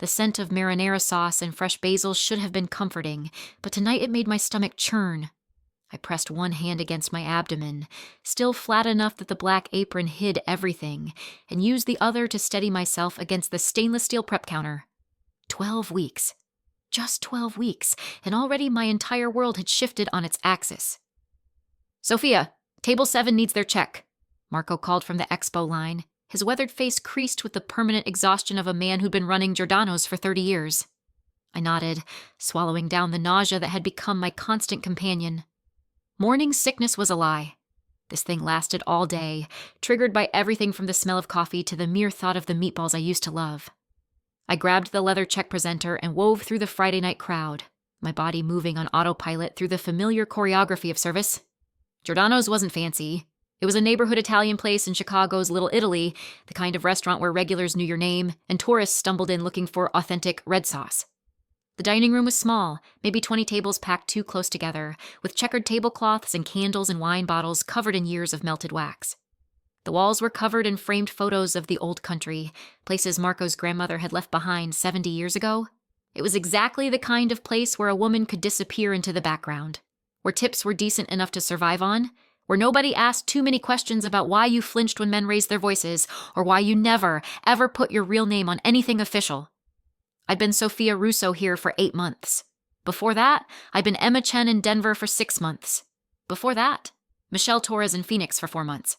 The scent of marinara sauce and fresh basil should have been comforting, but tonight it made my stomach churn. I pressed one hand against my abdomen, still flat enough that the black apron hid everything, and used the other to steady myself against the stainless steel prep counter. 12 weeks. Just 12 weeks, and already my entire world had shifted on its axis. "Sophia, table 7 needs their check," Marco called from the expo line, his weathered face creased with the permanent exhaustion of a man who'd been running Giordano's for 30 years. I nodded, swallowing down the nausea that had become my constant companion. Morning sickness was a lie. This thing lasted all day, triggered by everything from the smell of coffee to the mere thought of the meatballs I used to love. I grabbed the leather check presenter and wove through the Friday night crowd, my body moving on autopilot through the familiar choreography of service. Giordano's wasn't fancy. It was a neighborhood Italian place in Chicago's Little Italy, the kind of restaurant where regulars knew your name and tourists stumbled in looking for authentic red sauce. The dining room was small, maybe 20 tables packed too close together, with checkered tablecloths and candles and wine bottles covered in years of melted wax. The walls were covered in framed photos of the old country, places Marco's grandmother had left behind 70 years ago. It was exactly the kind of place where a woman could disappear into the background, where tips were decent enough to survive on, where nobody asked too many questions about why you flinched when men raised their voices, or why you never, ever put your real name on anything official. I'd been Sophia Russo here for 8 months. Before that, I'd been Emma Chen in Denver for 6 months. Before that, Michelle Torres in Phoenix for 4 months.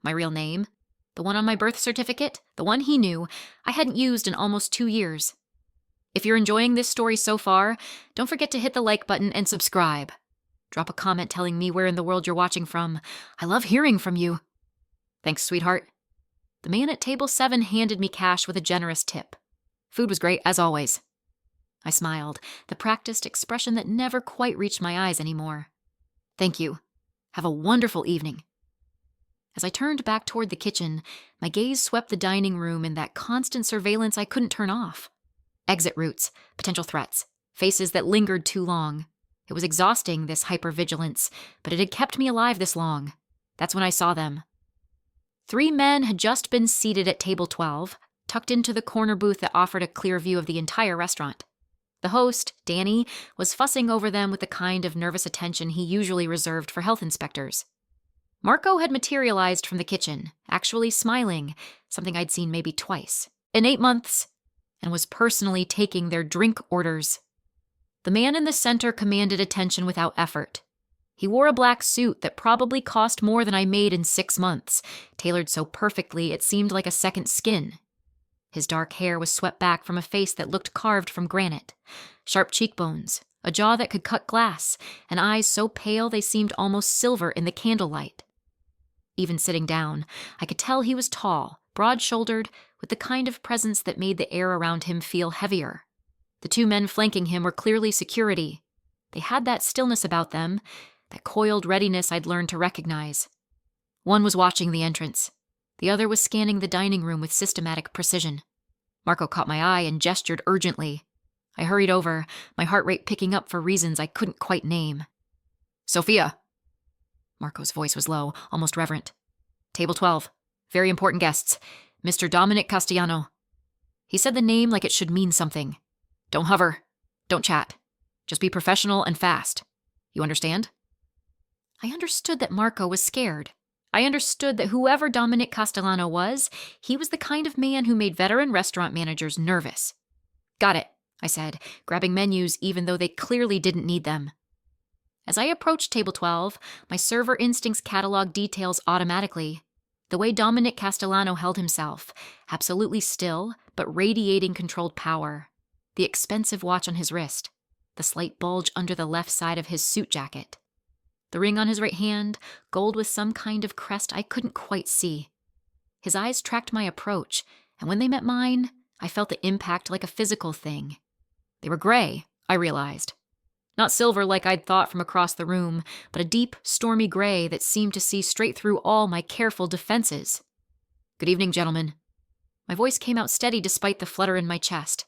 My real name, the one on my birth certificate, the one he knew, I hadn't used in almost 2 years. If you're enjoying this story so far, don't forget to hit the like button and subscribe. Drop a comment telling me where in the world you're watching from. I love hearing from you. Thanks, sweetheart. The man at table 7 handed me cash with a generous tip. Food was great, as always. I smiled, the practiced expression that never quite reached my eyes anymore. Thank you. Have a wonderful evening. As I turned back toward the kitchen, my gaze swept the dining room in that constant surveillance I couldn't turn off. Exit routes, potential threats, faces that lingered too long. It was exhausting, this hypervigilance, but it had kept me alive this long. That's when I saw them. 3 men had just been seated at table 12, tucked into the corner booth that offered a clear view of the entire restaurant. The host, Danny, was fussing over them with the kind of nervous attention he usually reserved for health inspectors. Marco had materialized from the kitchen, actually smiling, something I'd seen maybe twice, in 8 months, and was personally taking their drink orders. The man in the center commanded attention without effort. He wore a black suit that probably cost more than I made in 6 months, tailored so perfectly it seemed like a second skin. His dark hair was swept back from a face that looked carved from granite, sharp cheekbones, a jaw that could cut glass, and eyes so pale they seemed almost silver in the candlelight. Even sitting down, I could tell he was tall, broad-shouldered, with the kind of presence that made the air around him feel heavier. The 2 men flanking him were clearly security. They had that stillness about them, that coiled readiness I'd learned to recognize. One was watching the entrance. The other was scanning the dining room with systematic precision. Marco caught my eye and gestured urgently. I hurried over, my heart rate picking up for reasons I couldn't quite name. "Sophia!" Marco's voice was low, almost reverent. "Table 12. Very important guests. Mr. Dominic Castellano." He said the name like it should mean something. "Don't hover. Don't chat. Just be professional and fast. You understand?" I understood that Marco was scared. I understood that whoever Dominic Castellano was, he was the kind of man who made veteran restaurant managers nervous. "Got it," I said, grabbing menus even though they clearly didn't need them. As I approached table 12, my server instincts cataloged details automatically. The way Dominic Castellano held himself, absolutely still, but radiating controlled power. The expensive watch on his wrist. The slight bulge under the left side of his suit jacket. The ring on his right hand, gold with some kind of crest I couldn't quite see. His eyes tracked my approach, and when they met mine, I felt the impact like a physical thing. They were gray, I realized. Not silver like I'd thought from across the room, but a deep, stormy gray that seemed to see straight through all my careful defenses. "Good evening, gentlemen." My voice came out steady despite the flutter in my chest.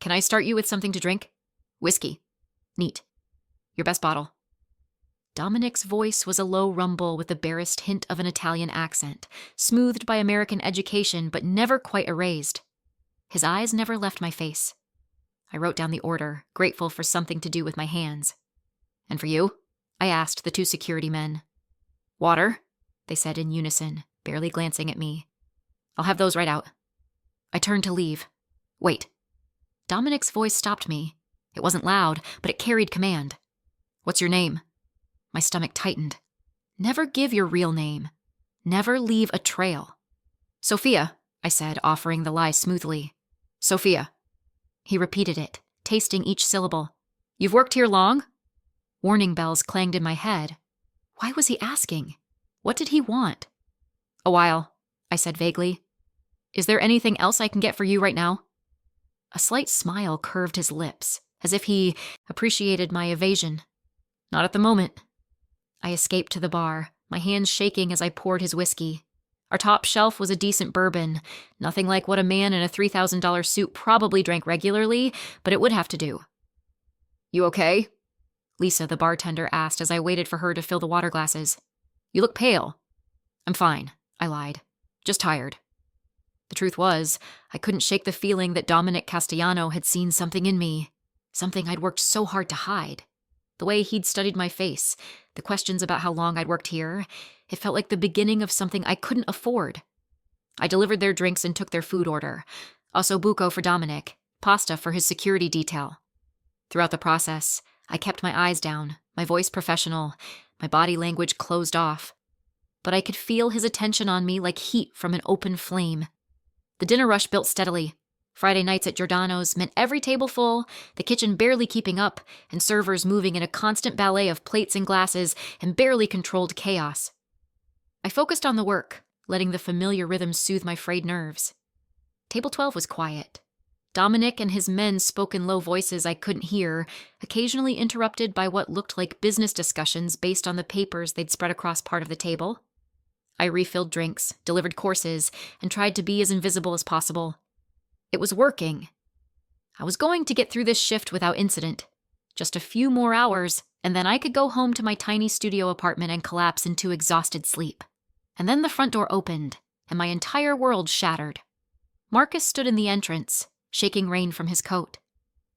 "Can I start you with something to drink? Whiskey. Neat. Your best bottle." Dominic's voice was a low rumble with the barest hint of an Italian accent, smoothed by American education but never quite erased. His eyes never left my face. I wrote down the order, grateful for something to do with my hands. "And for you?" I asked the two security men. "Water," they said in unison, barely glancing at me. "I'll have those right out." I turned to leave. "Wait." Dominic's voice stopped me. It wasn't loud, but it carried command. "What's your name?" My stomach tightened. Never give your real name. Never leave a trail. "Sophia," I said, offering the lie smoothly. "Sophia." He repeated it, tasting each syllable. "You've worked here long?" Warning bells clanged in my head. Why was he asking? What did he want? "A while," I said vaguely. "Is there anything else I can get for you right now?" A slight smile curved his lips, as if he appreciated my evasion. "Not at the moment." I escaped to the bar, my hands shaking as I poured his whiskey. Our top shelf was a decent bourbon, nothing like what a man in a $3,000 suit probably drank regularly, but it would have to do. "You okay?" Lisa, the bartender, asked as I waited for her to fill the water glasses. "You look pale." "I'm fine," I lied. "Just tired." The truth was, I couldn't shake the feeling that Dominic Castellano had seen something in me, something I'd worked so hard to hide. The way he'd studied my face, the questions about how long I'd worked here, it felt like the beginning of something I couldn't afford. I delivered their drinks and took their food order. Ossobuco for Dominic, pasta for his security detail. Throughout the process, I kept my eyes down, my voice professional, my body language closed off. But I could feel his attention on me like heat from an open flame. The dinner rush built steadily. Friday nights at Giordano's meant every table full, the kitchen barely keeping up, and servers moving in a constant ballet of plates and glasses and barely controlled chaos. I focused on the work, letting the familiar rhythm soothe my frayed nerves. Table 12 was quiet. Dominic and his men spoke in low voices I couldn't hear, occasionally interrupted by what looked like business discussions based on the papers they'd spread across part of the table. I refilled drinks, delivered courses, and tried to be as invisible as possible. It was working. I was going to get through this shift without incident. Just a few more hours, and then I could go home to my tiny studio apartment and collapse into exhausted sleep. And then the front door opened, and my entire world shattered. Marcus stood in the entrance, shaking rain from his coat.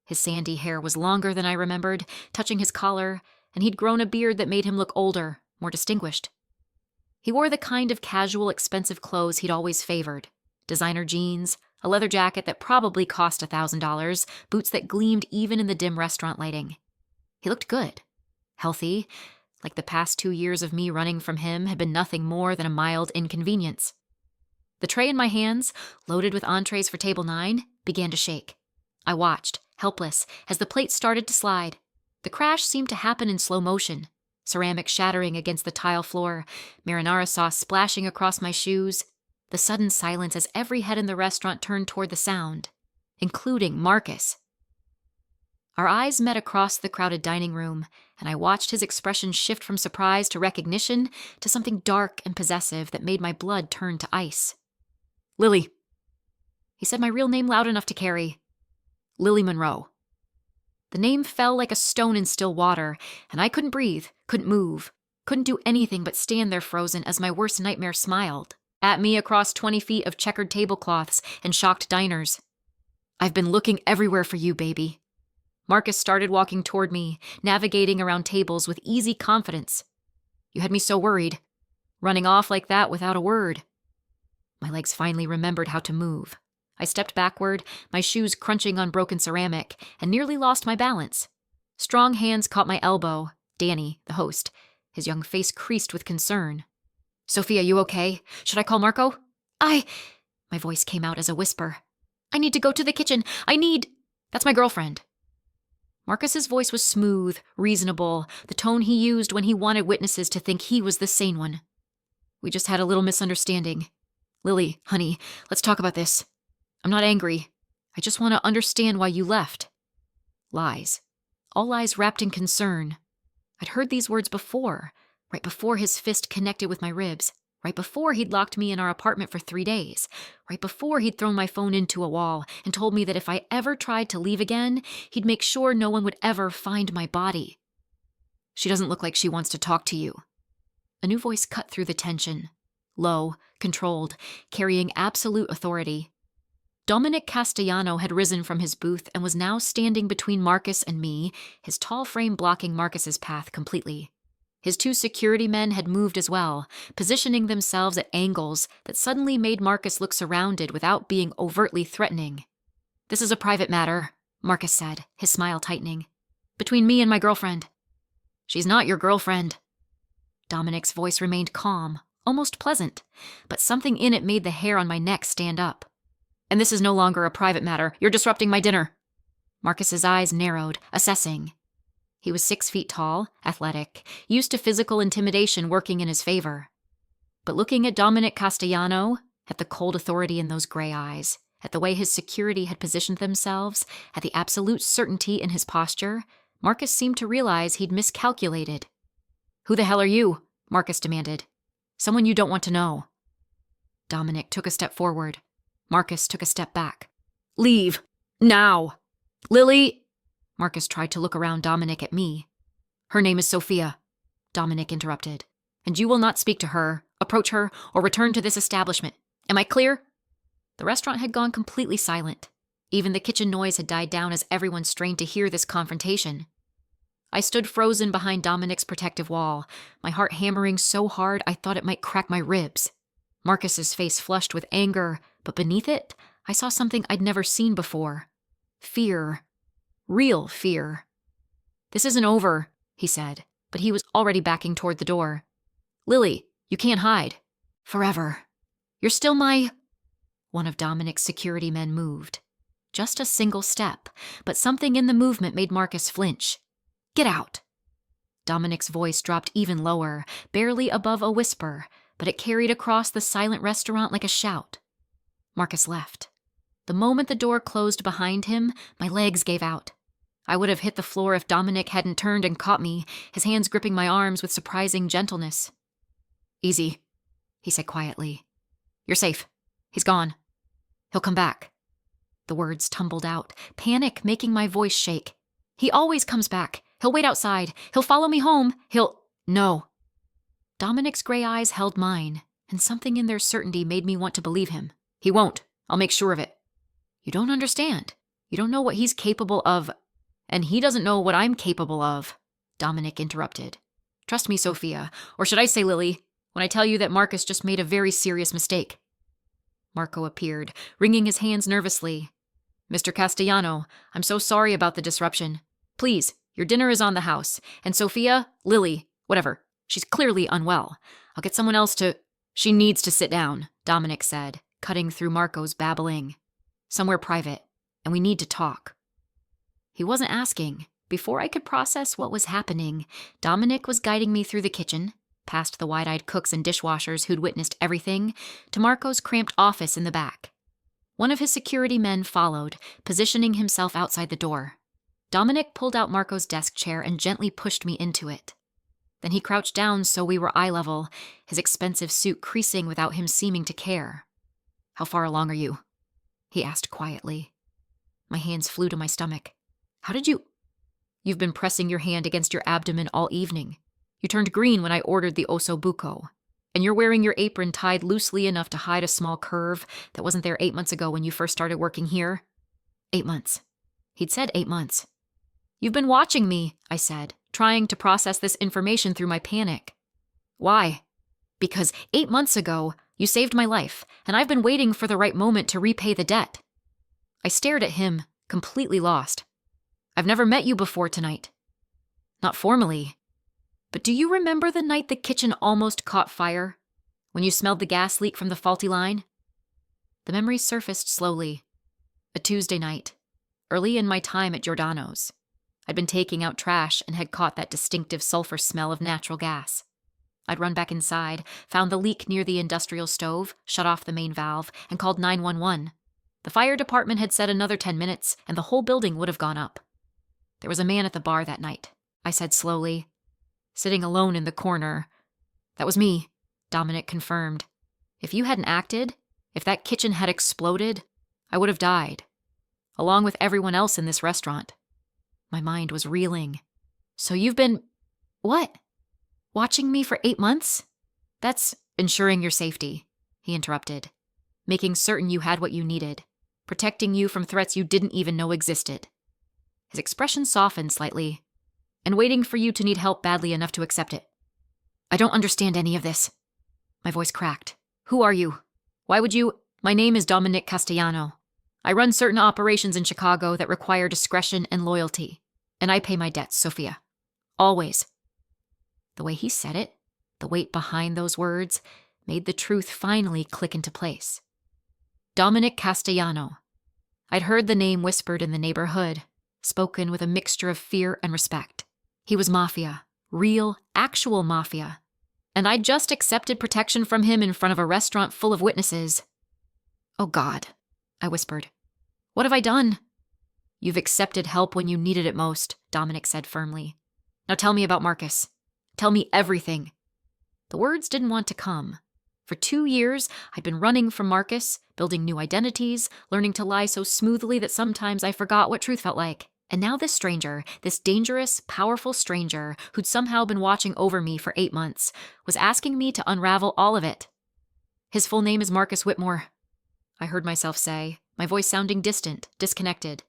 His sandy hair was longer than I remembered, touching his collar, and he'd grown a beard that made him look older, more distinguished. He wore the kind of casual, expensive clothes he'd always favored. Designer jeans, a leather jacket that probably cost $1,000, boots that gleamed even in the dim restaurant lighting. He looked good. Healthy, like the past 2 years of me running from him had been nothing more than a mild inconvenience. The tray in my hands, loaded with entrees for table 9, began to shake. I watched, helpless, as the plate started to slide. The crash seemed to happen in slow motion. Ceramic shattering against the tile floor, marinara sauce splashing across my shoes, the sudden silence as every head in the restaurant turned toward the sound, including Marcus. Our eyes met across the crowded dining room, and I watched his expression shift from surprise to recognition to something dark and possessive that made my blood turn to ice. "Lily." He said my real name loud enough to carry. "Lily Monroe." The name fell like a stone in still water, and I couldn't breathe, couldn't move, couldn't do anything but stand there frozen as my worst nightmare smiled at me across 20 feet of checkered tablecloths and shocked diners. "I've been looking everywhere for you, baby." Marcus started walking toward me, navigating around tables with easy confidence. "You had me so worried, running off like that without a word." My legs finally remembered how to move. I stepped backward, my shoes crunching on broken ceramic, and nearly lost my balance. Strong hands caught my elbow. Danny, the host, his young face creased with concern. "Sophia, you okay? Should I call Marco?" My voice came out as a whisper. "I need to go to the kitchen. That's my girlfriend." Marcus's voice was smooth, reasonable, the tone he used when he wanted witnesses to think he was the sane one. "We just had a little misunderstanding. Lily, honey, let's talk about this. I'm not angry. I just want to understand why you left." Lies. All lies wrapped in concern. I'd heard these words before, right before his fist connected with my ribs, right before he'd locked me in our apartment for 3 days, right before he'd thrown my phone into a wall and told me that if I ever tried to leave again, he'd make sure no one would ever find my body. "She doesn't look like she wants to talk to you." A new voice cut through the tension. Low, controlled, carrying absolute authority. Dominic Castellano had risen from his booth and was now standing between Marcus and me, his tall frame blocking Marcus's path completely. His 2 security men had moved as well, positioning themselves at angles that suddenly made Marcus look surrounded without being overtly threatening. "This is a private matter," Marcus said, his smile tightening. "Between me and my girlfriend." "She's not your girlfriend." Dominic's voice remained calm, almost pleasant, but something in it made the hair on my neck stand up. "And this is no longer a private matter. You're disrupting my dinner." Marcus's eyes narrowed, assessing. He was 6 feet tall, athletic, used to physical intimidation working in his favor. But looking at Dominic Castellano, at the cold authority in those gray eyes, at the way his security had positioned themselves, at the absolute certainty in his posture, Marcus seemed to realize he'd miscalculated. "Who the hell are you?" Marcus demanded. "Someone you don't want to know." Dominic took a step forward. Marcus took a step back. "Leave. Now. Lily." Marcus tried to look around Dominic at me. "Her name is Sophia," Dominic interrupted. "And you will not speak to her, approach her, or return to this establishment. Am I clear?" The restaurant had gone completely silent. Even the kitchen noise had died down as everyone strained to hear this confrontation. I stood frozen behind Dominic's protective wall, my heart hammering so hard I thought it might crack my ribs. Marcus's face flushed with anger, but beneath it, I saw something I'd never seen before. Fear. Real fear. "This isn't over," he said, but he was already backing toward the door. "Lily, you can't hide. Forever. You're still my—" One of Dominic's security men moved. Just a single step, but something in the movement made Marcus flinch. "Get out." Dominic's voice dropped even lower, barely above a whisper, but it carried across the silent restaurant like a shout. Marcus left. The moment the door closed behind him, my legs gave out. I would have hit the floor if Dominic hadn't turned and caught me, his hands gripping my arms with surprising gentleness. "Easy," he said quietly. "You're safe. He's gone. He'll come back." The words tumbled out, panic making my voice shake. "He always comes back. He'll wait outside. He'll follow me home. No." Dominic's gray eyes held mine, and something in their certainty made me want to believe him. "He won't. I'll make sure of it." "You don't understand. You don't know what he's capable of. And he doesn't know what I'm capable of," Dominic interrupted. "Trust me, Sophia, or should I say Lily, when I tell you that Marcus just made a very serious mistake." Marco appeared, wringing his hands nervously. "Mr. Castellano, I'm so sorry about the disruption. Please, your dinner is on the house. And Sophia, Lily, whatever, she's clearly unwell. I'll get someone else to—" "She needs to sit down," Dominic said, cutting through Marco's babbling. "Somewhere private, and we need to talk." He wasn't asking. Before I could process what was happening, Dominic was guiding me through the kitchen, past the wide-eyed cooks and dishwashers who'd witnessed everything, to Marco's cramped office in the back. One of his security men followed, positioning himself outside the door. Dominic pulled out Marco's desk chair and gently pushed me into it. Then he crouched down so we were eye level, his expensive suit creasing without him seeming to care. "How far along are you?" he asked quietly. My hands flew to my stomach. "How did you—" "You've been pressing your hand against your abdomen all evening. You turned green when I ordered the osso buco. And you're wearing your apron tied loosely enough to hide a small curve that wasn't there 8 months ago when you first started working here." 8 months. He'd said 8 months. "You've been watching me," I said, trying to process this information through my panic. "Why?" "Because 8 months ago, you saved my life, and I've been waiting for the right moment to repay the debt." I stared at him, completely lost. "I've never met you before tonight." "Not formally. But do you remember the night the kitchen almost caught fire? When you smelled the gas leak from the faulty line?" The memory surfaced slowly. A Tuesday night, early in my time at Giordano's. I'd been taking out trash and had caught that distinctive sulfur smell of natural gas. I'd run back inside, found the leak near the industrial stove, shut off the main valve, and called 911. The fire department had said another 10 minutes, and the whole building would have gone up. "There was a man at the bar that night," I said slowly. "Sitting alone in the corner." "That was me," Dominic confirmed. "If you hadn't acted, if that kitchen had exploded, I would have died. Along with everyone else in this restaurant." My mind was reeling. "So you've been—" "What? Watching me for 8 months?" "That's ensuring your safety," he interrupted. "Making certain you had what you needed. protecting you from threats you didn't even know existed. His expression softened slightly, and waiting for you to need help badly enough to accept it. I don't understand any of this. My voice cracked. Who are you? Why would you? My name is Dominic Castellano. I run certain operations in Chicago that require discretion and loyalty, and I pay my debts, Sophia. Always. The way he said it, the weight behind those words, made the truth finally click into place. Dominic Castellano. I'd heard the name whispered in the neighborhood, spoken with a mixture of fear and respect. He was Mafia, real, actual Mafia, and I'd just accepted protection from him in front of a restaurant full of witnesses. Oh God, I whispered. What have I done? You've accepted help when you needed it most, Dominic said firmly. Now tell me about Marcus. Tell me everything. The words didn't want to come. For 2 years, I'd been running from Marcus, building new identities, learning to lie so smoothly that sometimes I forgot what truth felt like. And now this stranger, this dangerous, powerful stranger who'd somehow been watching over me for 8 months, was asking me to unravel all of it. His full name is Marcus Whitmore, I heard myself say, my voice sounding distant, disconnected.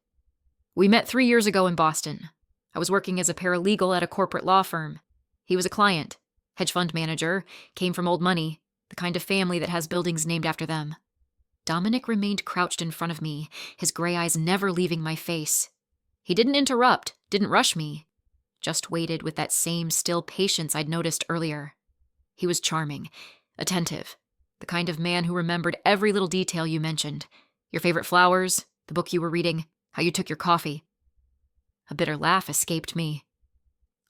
We met 3 years ago in Boston. I was working as a paralegal at a corporate law firm. He was a client, hedge fund manager, came from old money, the kind of family that has buildings named after them. Dominic remained crouched in front of me, his gray eyes never leaving my face. He didn't interrupt, didn't rush me, just waited with that same still patience I'd noticed earlier. He was charming, attentive, the kind of man who remembered every little detail you mentioned. Your favorite flowers, the book you were reading, how you took your coffee. A bitter laugh escaped me.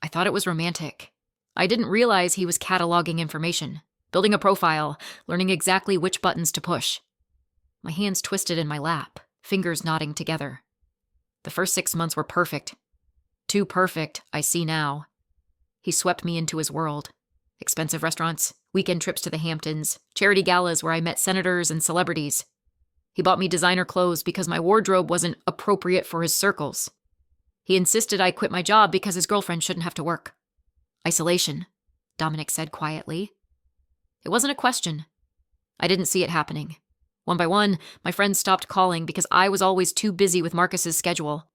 I thought it was romantic. I didn't realize he was cataloging information, building a profile, learning exactly which buttons to push. My hands twisted in my lap, fingers knotting together. The first 6 months were perfect. Too perfect, I see now. He swept me into his world. Expensive restaurants, weekend trips to the Hamptons, charity galas where I met senators and celebrities. He bought me designer clothes because my wardrobe wasn't appropriate for his circles. He insisted I quit my job because his girlfriend shouldn't have to work. Isolation, Dominic said quietly. It wasn't a question. I didn't see it happening. One by one, my friends stopped calling because I was always too busy with Marcus's schedule.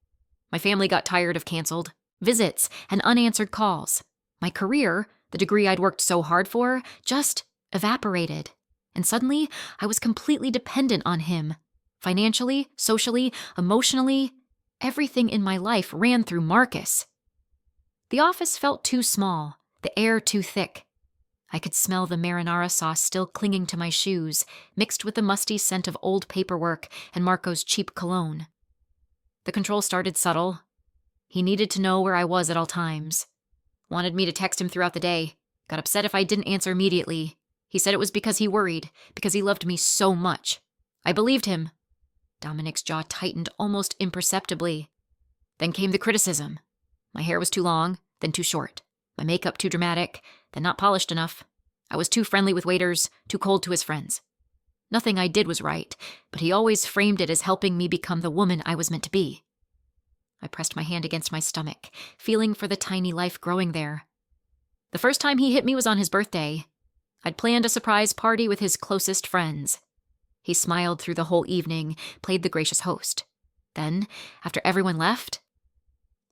My family got tired of canceled visits and unanswered calls. My career, the degree I'd worked so hard for, just evaporated. And suddenly, I was completely dependent on him. Financially, socially, emotionally, everything in my life ran through Marcus. The office felt too small, the air too thick. I could smell the marinara sauce still clinging to my shoes, mixed with the musty scent of old paperwork and Marco's cheap cologne. The control started subtle. He needed to know where I was at all times. Wanted me to text him throughout the day. Got upset if I didn't answer immediately. He said it was because he worried, because he loved me so much. I believed him. Dominic's jaw tightened almost imperceptibly. Then came the criticism. My hair was too long, then too short. My makeup too dramatic, then not polished enough. I was too friendly with waiters, too cold to his friends. Nothing I did was right, but he always framed it as helping me become the woman I was meant to be. I pressed my hand against my stomach, feeling for the tiny life growing there. The first time he hit me was on his birthday. I'd planned a surprise party with his closest friends. He smiled through the whole evening, played the gracious host. Then, after everyone left,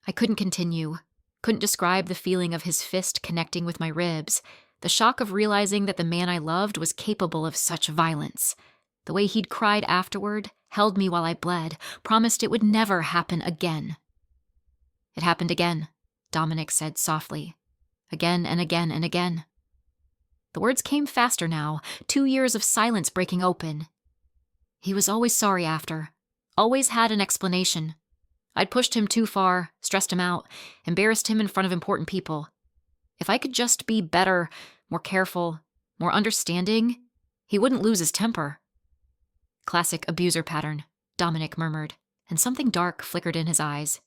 I couldn't continue. Couldn't describe the feeling of his fist connecting with my ribs, the shock of realizing that the man I loved was capable of such violence. The way he'd cried afterward, held me while I bled, promised it would never happen again. It happened again, Dominic said softly. Again and again and again. The words came faster now, 2 years of silence breaking open. He was always sorry after, always had an explanation. I'd pushed him too far, stressed him out, embarrassed him in front of important people. If I could just be better, more careful, more understanding, he wouldn't lose his temper. Classic abuser pattern, Dominic murmured, and something dark flickered in his eyes.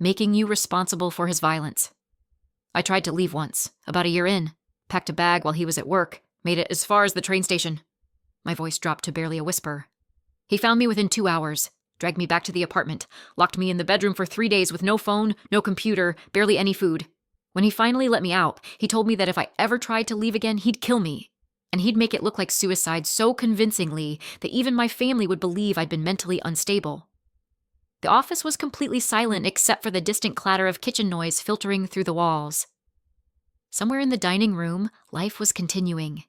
Making you responsible for his violence. I tried to leave once, about a year in, packed a bag while he was at work, made it as far as the train station. My voice dropped to barely a whisper. He found me within 2 hours. Dragged me back to the apartment, locked me in the bedroom for 3 days with no phone, no computer, barely any food. When he finally let me out, he told me that if I ever tried to leave again, he'd kill me. And he'd make it look like suicide so convincingly that even my family would believe I'd been mentally unstable. The office was completely silent except for the distant clatter of kitchen noise filtering through the walls. Somewhere in the dining room, life was continuing.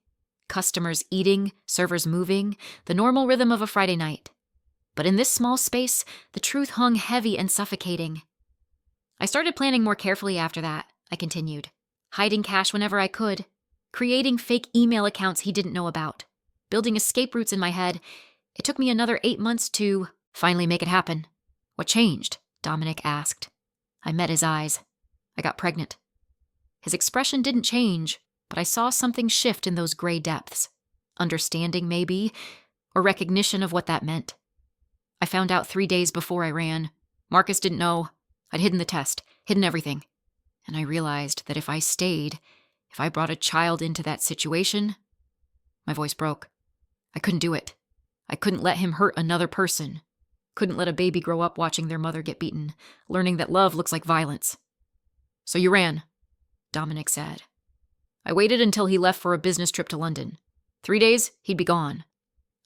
Customers eating, servers moving, the normal rhythm of a Friday night. But in this small space, the truth hung heavy and suffocating. I started planning more carefully after that, I continued, hiding cash whenever I could, creating fake email accounts he didn't know about, building escape routes in my head. It took me another 8 months to finally make it happen. What changed? Dominic asked. I met his eyes. I got pregnant. His expression didn't change, but I saw something shift in those gray depths. Understanding, maybe, or recognition of what that meant. I found out 3 days before I ran. Marcus didn't know. I'd hidden the test, hidden everything. And I realized that if I stayed, if I brought a child into that situation, my voice broke. I couldn't do it. I couldn't let him hurt another person. Couldn't let a baby grow up watching their mother get beaten, learning that love looks like violence. So you ran, Dominic said. I waited until he left for a business trip to London. 3 days, he'd be gone.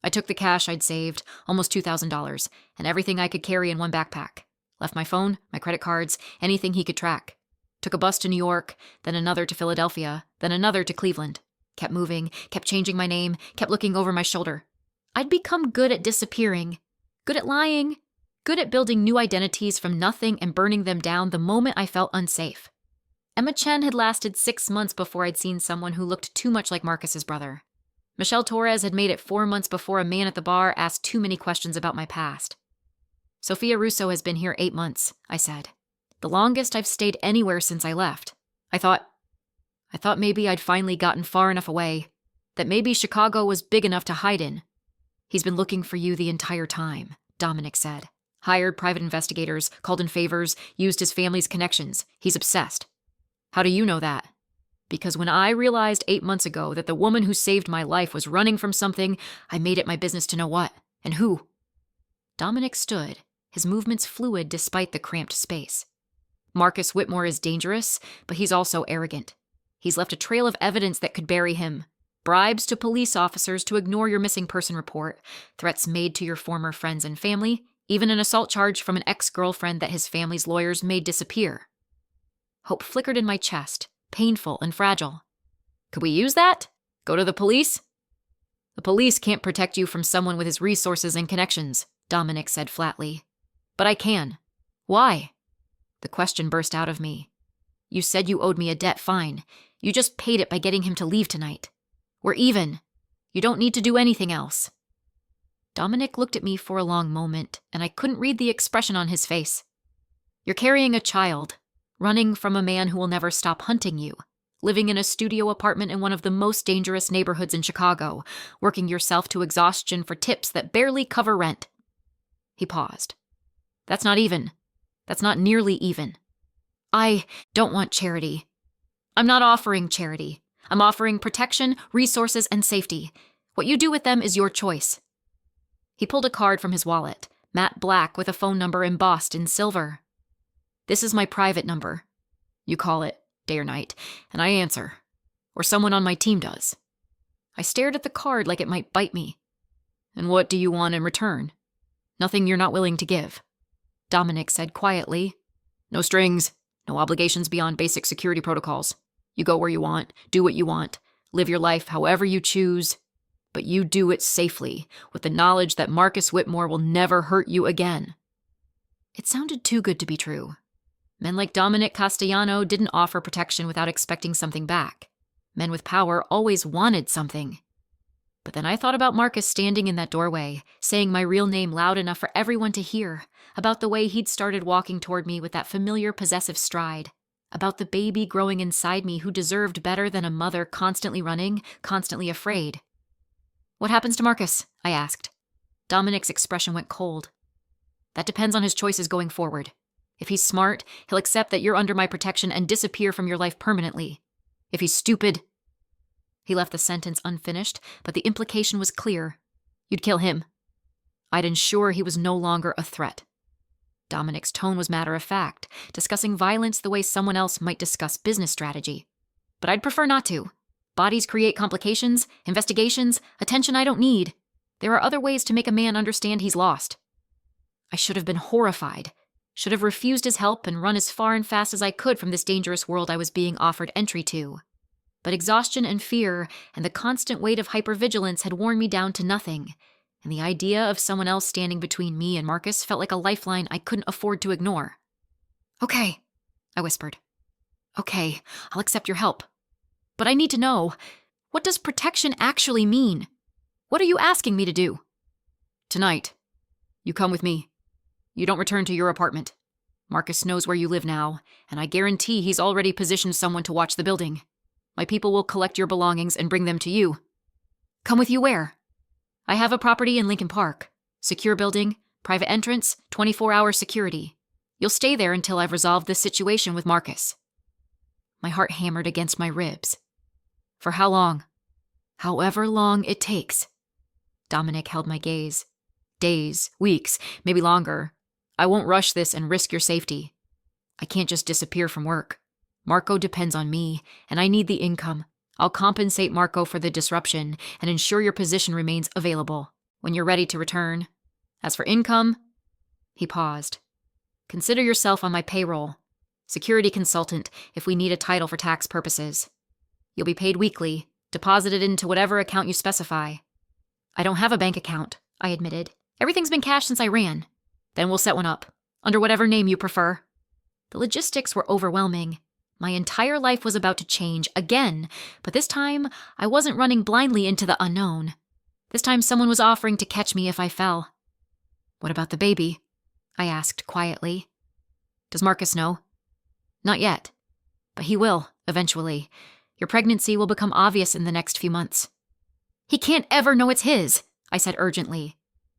I took the cash I'd saved, almost $2,000, and everything I could carry in one backpack. Left my phone, my credit cards, anything he could track. Took a bus to New York, then another to Philadelphia, then another to Cleveland. Kept moving, kept changing my name, kept looking over my shoulder. I'd become good at disappearing, good at lying, good at building new identities from nothing and burning them down the moment I felt unsafe. Emma Chen had lasted 6 months before I'd seen someone who looked too much like Marcus's brother. Michelle Torres had made it 4 months before a man at the bar asked too many questions about my past. Sophia Russo has been here 8 months, I said. The longest I've stayed anywhere since I left. I thought maybe I'd finally gotten far enough away, that maybe Chicago was big enough to hide in. He's been looking for you the entire time, Dominic said. Hired private investigators, called in favors, used his family's connections. He's obsessed. How do you know that? Because when I realized 8 months ago that the woman who saved my life was running from something, I made it my business to know what, and who. Dominic stood, his movements fluid despite the cramped space. Marcus Whitmore is dangerous, but he's also arrogant. He's left a trail of evidence that could bury him. Bribes to police officers to ignore your missing person report, threats made to your former friends and family, even an assault charge from an ex-girlfriend that his family's lawyers made disappear. Hope flickered in my chest, painful and fragile. Could we use that? Go to the police? The police can't protect you from someone with his resources and connections, Dominic said flatly. But I can. Why? The question burst out of me. You said you owed me a debt, fine. You just paid it by getting him to leave tonight. We're even. You don't need to do anything else. Dominic looked at me for a long moment, and I couldn't read the expression on his face. You're carrying a child, running from a man who will never stop hunting you, living in a studio apartment in one of the most dangerous neighborhoods in Chicago, working yourself to exhaustion for tips that barely cover rent. He paused. That's not even. That's not nearly even. I don't want charity. I'm not offering charity. I'm offering protection, resources, and safety. What you do with them is your choice. He pulled a card from his wallet, matte black with a phone number embossed in silver. This is my private number. You call it, day or night, and I answer. Or someone on my team does. I stared at the card like it might bite me. And what do you want in return? Nothing you're not willing to give. Dominic said quietly. No strings, no obligations beyond basic security protocols. You go where you want, do what you want, live your life however you choose, but you do it safely, with the knowledge that Marcus Whitmore will never hurt you again. It sounded too good to be true. Men like Dominic Castellano didn't offer protection without expecting something back. Men with power always wanted something. But then I thought about Marcus standing in that doorway, saying my real name loud enough for everyone to hear, about the way he'd started walking toward me with that familiar possessive stride, about the baby growing inside me who deserved better than a mother constantly running, constantly afraid. What happens to Marcus? I asked. Dominic's expression went cold. That depends on his choices going forward. If he's smart, he'll accept that you're under my protection and disappear from your life permanently. If he's stupid... He left the sentence unfinished, but the implication was clear. You'd kill him. I'd ensure he was no longer a threat. Dominic's tone was matter-of-fact, discussing violence the way someone else might discuss business strategy. But I'd prefer not to. Bodies create complications, investigations, attention I don't need. There are other ways to make a man understand he's lost. I should have been horrified. Should have refused his help and run as far and fast as I could from this dangerous world I was being offered entry to. But exhaustion and fear and the constant weight of hypervigilance had worn me down to nothing, and the idea of someone else standing between me and Marcus felt like a lifeline I couldn't afford to ignore. "Okay," I whispered. "Okay, I'll accept your help. But I need to know, what does protection actually mean? What are you asking me to do?" "Tonight, you come with me. You don't return to your apartment. Marcus knows where you live now, and I guarantee he's already positioned someone to watch the building. My people will collect your belongings and bring them to you." "Come with you where?" "I have a property in Lincoln Park. Secure building, private entrance, 24-hour security. You'll stay there until I've resolved this situation with Marcus." My heart hammered against my ribs. "For how long?" "However long it takes." Dominic held my gaze. "Days, weeks, maybe longer. I won't rush this and risk your safety. I can't just disappear from work. Marco depends on me, and I need the income. I'll compensate Marco for the disruption and ensure your position remains available when you're ready to return. As for income..." He paused. "Consider yourself on my payroll. Security consultant if we need a title for tax purposes. You'll be paid weekly, deposited into whatever account you specify." "I don't have a bank account," I admitted. "Everything's been cash since I ran." "Then we'll set one up, under whatever name you prefer." The logistics were overwhelming. My entire life was about to change again, but this time I wasn't running blindly into the unknown. This time someone was offering to catch me if I fell. "What about the baby?" I asked quietly. "Does Marcus know?" "Not yet, but he will, eventually. Your pregnancy will become obvious in the next few months." "He can't ever know it's his," I said urgently.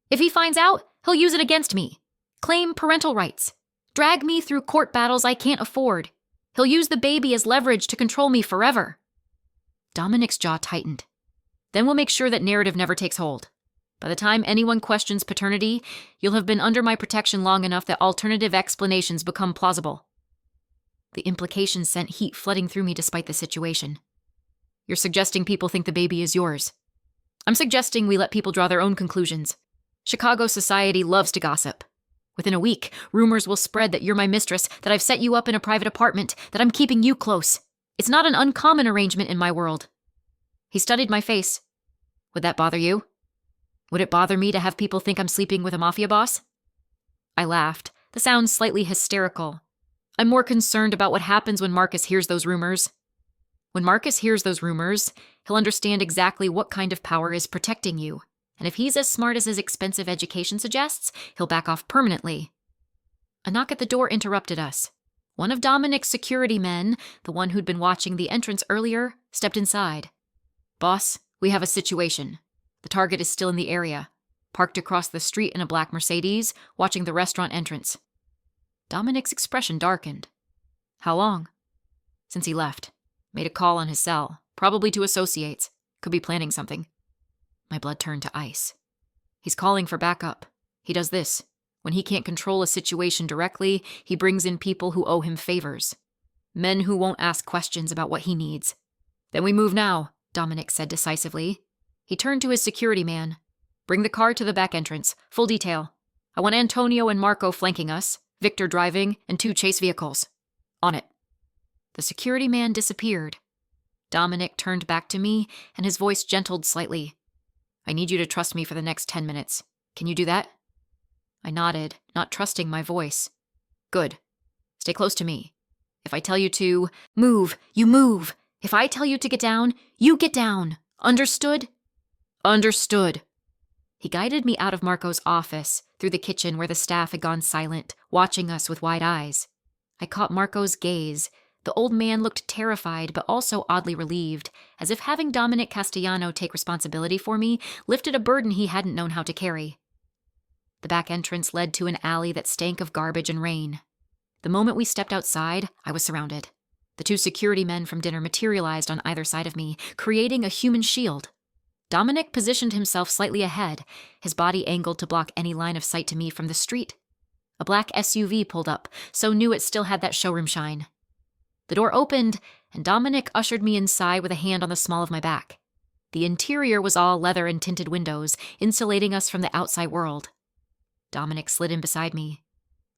"If he finds out, he'll use it against me. Claim parental rights. Drag me through court battles I can't afford. He'll use the baby as leverage to control me forever." Dominic's jaw tightened. "Then we'll make sure that narrative never takes hold. By the time anyone questions paternity, you'll have been under my protection long enough that alternative explanations become plausible." The implication sent heat flooding through me despite the situation. "You're suggesting people think the baby is yours." "I'm suggesting we let people draw their own conclusions. Chicago society loves to gossip. Within a week, rumors will spread that you're my mistress, that I've set you up in a private apartment, that I'm keeping you close. It's not an uncommon arrangement in my world." He studied my face. "Would that bother you? Would it bother me to have people think I'm sleeping with a mafia boss?" I laughed, the sound slightly hysterical. "I'm more concerned about what happens when Marcus hears those rumors. When Marcus hears those rumors, he'll understand exactly what kind of power is protecting you. And if he's as smart as his expensive education suggests, he'll back off permanently." A knock at the door interrupted us. One of Dominic's security men, the one who'd been watching the entrance earlier, stepped inside. "Boss, we have a situation. The target is still in the area, parked across the street in a black Mercedes, watching the restaurant entrance." Dominic's expression darkened. "How long?" "Since he left. Made a call on his cell, probably to associates. Could be planning something." My blood turned to ice. "He's calling for backup. He does this. When he can't control a situation directly, he brings in people who owe him favors. Men who won't ask questions about what he needs." "Then we move now," Dominic said decisively. He turned to his security man. "Bring the car to the back entrance. Full detail. I want Antonio and Marco flanking us, Victor driving, and 2 chase vehicles. On it." The security man disappeared. Dominic turned back to me, and his voice gentled slightly. "I need you to trust me for the next 10 minutes. Can you do that?" I nodded, not trusting my voice. "Good. Stay close to me. If I tell you to move, you move. If I tell you to get down, you get down. Understood?" "Understood." He guided me out of Marco's office, through the kitchen where the staff had gone silent, watching us with wide eyes. I caught Marco's gaze. The old man looked terrified, but also oddly relieved, as if having Dominic Castellano take responsibility for me lifted a burden he hadn't known how to carry. The back entrance led to an alley that stank of garbage and rain. The moment we stepped outside, I was surrounded. The 2 security men from dinner materialized on either side of me, creating a human shield. Dominic positioned himself slightly ahead, his body angled to block any line of sight to me from the street. A black SUV pulled up, so new it still had that showroom shine. The door opened, and Dominic ushered me inside with a hand on the small of my back. The interior was all leather and tinted windows, insulating us from the outside world. Dominic slid in beside me.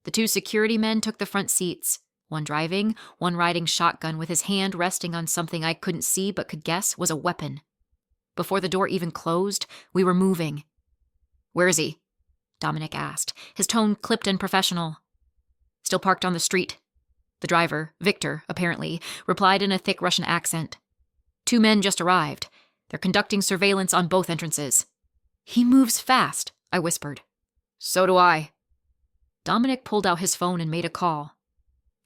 The two security men took the front seats, one driving, one riding shotgun with his hand resting on something I couldn't see but could guess was a weapon. Before the door even closed, we were moving. "Where is he?" Dominic asked, his tone clipped and professional. "Still parked on the street." The driver, Victor, apparently, replied in a thick Russian accent. "Two men just arrived. They're conducting surveillance on both entrances." "He moves fast," I whispered. "So do I." Dominic pulled out his phone and made a call.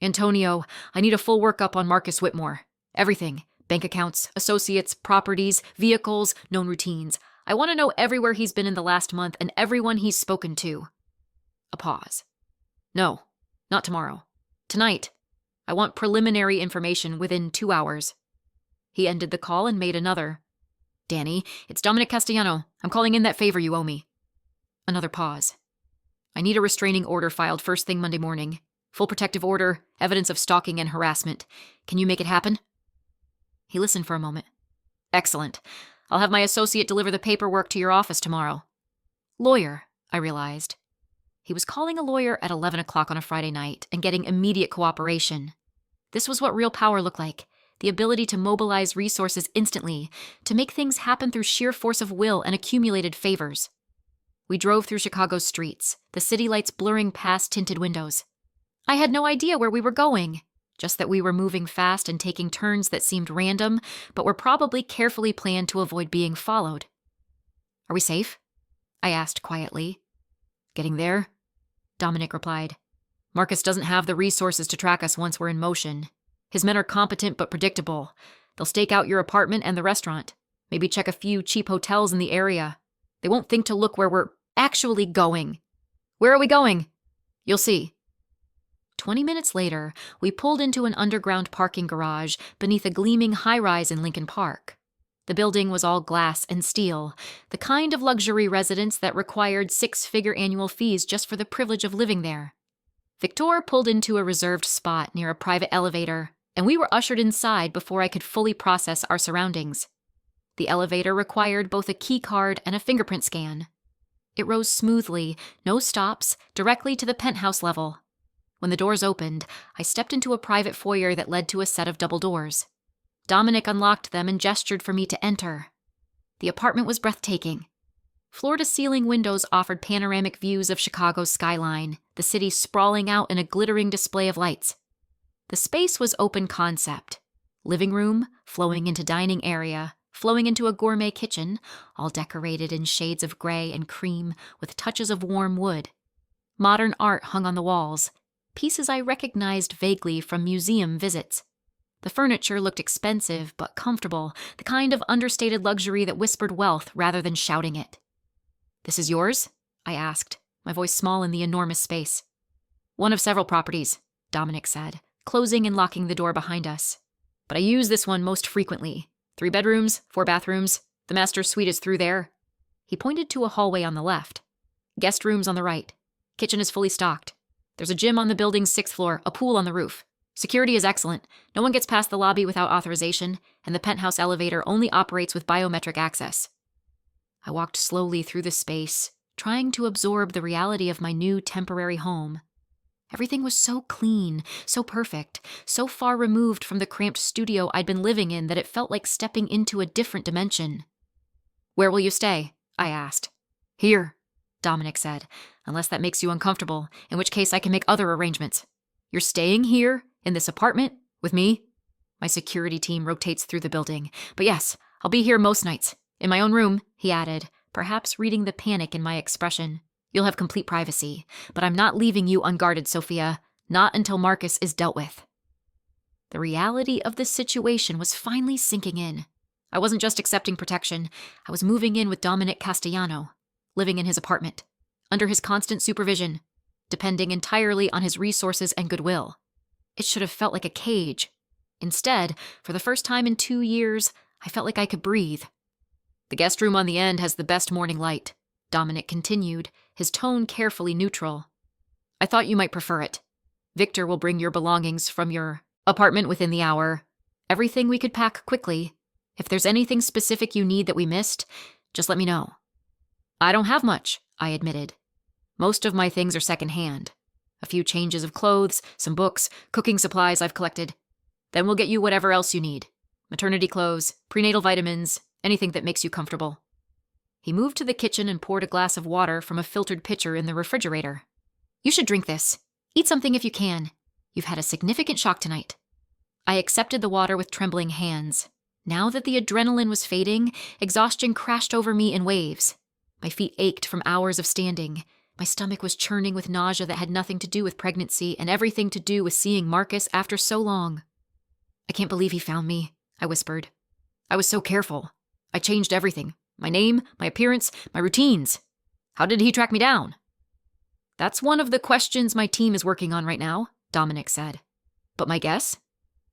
"Antonio, I need a full workup on Marcus Whitmore. Everything. Bank accounts, associates, properties, vehicles, known routines. I want to know everywhere he's been in the last month and everyone he's spoken to." A pause. "No, not tomorrow. Tonight. I want preliminary information within 2 hours." He ended the call and made another. "Danny, it's Dominic Castellano. I'm calling in that favor you owe me." Another pause. "I need a restraining order filed first thing Monday morning. Full protective order, evidence of stalking and harassment. Can you make it happen?" He listened for a moment. "Excellent. I'll have my associate deliver the paperwork to your office tomorrow." Lawyer, I realized. He was calling a lawyer at 11 o'clock on a Friday night and getting immediate cooperation. This was what real power looked like, the ability to mobilize resources instantly, to make things happen through sheer force of will and accumulated favors. We drove through Chicago's streets, the city lights blurring past tinted windows. I had no idea where we were going, just that we were moving fast and taking turns that seemed random, but were probably carefully planned to avoid being followed. "Are we safe?" I asked quietly. "Getting there," Dominic replied. "Marcus doesn't have the resources to track us once we're in motion. His men are competent but predictable. They'll stake out your apartment and the restaurant, maybe check a few cheap hotels in the area. They won't think to look where we're actually going." "Where are we going?" "You'll see." 20 minutes later, we pulled into an underground parking garage beneath a gleaming high-rise in Lincoln Park. The building was all glass and steel, the kind of luxury residence that required 6-figure annual fees just for the privilege of living there. Victor pulled into a reserved spot near a private elevator, and we were ushered inside before I could fully process our surroundings. The elevator required both a key card and a fingerprint scan. It rose smoothly, no stops, directly to the penthouse level. When the doors opened, I stepped into a private foyer that led to a set of double doors. Dominic unlocked them and gestured for me to enter. The apartment was breathtaking. Floor-to-ceiling windows offered panoramic views of Chicago's skyline, the city sprawling out in a glittering display of lights. The space was open concept. Living room, flowing into dining area, flowing into a gourmet kitchen, all decorated in shades of gray and cream with touches of warm wood. Modern art hung on the walls, pieces I recognized vaguely from museum visits. The furniture looked expensive but comfortable, the kind of understated luxury that whispered wealth rather than shouting it. "This is yours?" I asked, my voice small in the enormous space. "One of several properties," Dominic said, closing and locking the door behind us. "But I use this one most frequently. 3 bedrooms, 4 bathrooms. The master suite is through there." He pointed to a hallway on the left. "Guest rooms on the right. Kitchen is fully stocked. There's a gym on the building's 6th floor, a pool on the roof. Security is excellent. No one gets past the lobby without authorization, and the penthouse elevator only operates with biometric access." I walked slowly through the space, trying to absorb the reality of my new temporary home. Everything was so clean, so perfect, so far removed from the cramped studio I'd been living in that it felt like stepping into a different dimension. "Where will you stay?" I asked. "Here," Dominic said, "unless that makes you uncomfortable, in which case I can make other arrangements." "You're staying here, in this apartment, with me?" "My security team rotates through the building, but yes, I'll be here most nights. In my own room," he added, perhaps reading the panic in my expression. "You'll have complete privacy, but I'm not leaving you unguarded, Sophia, not until Marcus is dealt with." The reality of the situation was finally sinking in. I wasn't just accepting protection, I was moving in with Dominic Castellano, living in his apartment, under his constant supervision, depending entirely on his resources and goodwill. It should have felt like a cage. Instead, for the first time in 2 years, I felt like I could breathe. "The guest room on the end has the best morning light," Dominic continued, his tone carefully neutral. "I thought you might prefer it. Victor will bring your belongings from your apartment within the hour, Everything we could pack quickly. If there's anything specific you need that we missed, just let me know. I don't have much, I admitted. Most of my things are secondhand. A few changes of clothes, some books, cooking supplies I've collected. Then we'll get you whatever else you need. Maternity clothes, prenatal vitamins, anything that makes you comfortable. He moved to the kitchen and poured a glass of water from a filtered pitcher in the refrigerator. You should drink this. Eat something if you can. You've had a significant shock tonight. I accepted the water with trembling hands. Now that the adrenaline was fading, exhaustion crashed over me in waves. My feet ached from hours of standing. My stomach was churning with nausea that had nothing to do with pregnancy and everything to do with seeing Marcus after so long. I can't believe he found me, I whispered. I was so careful. I changed everything. My name, my appearance, my routines. How did he track me down? That's one of the questions my team is working on right now, Dominic said. But my guess?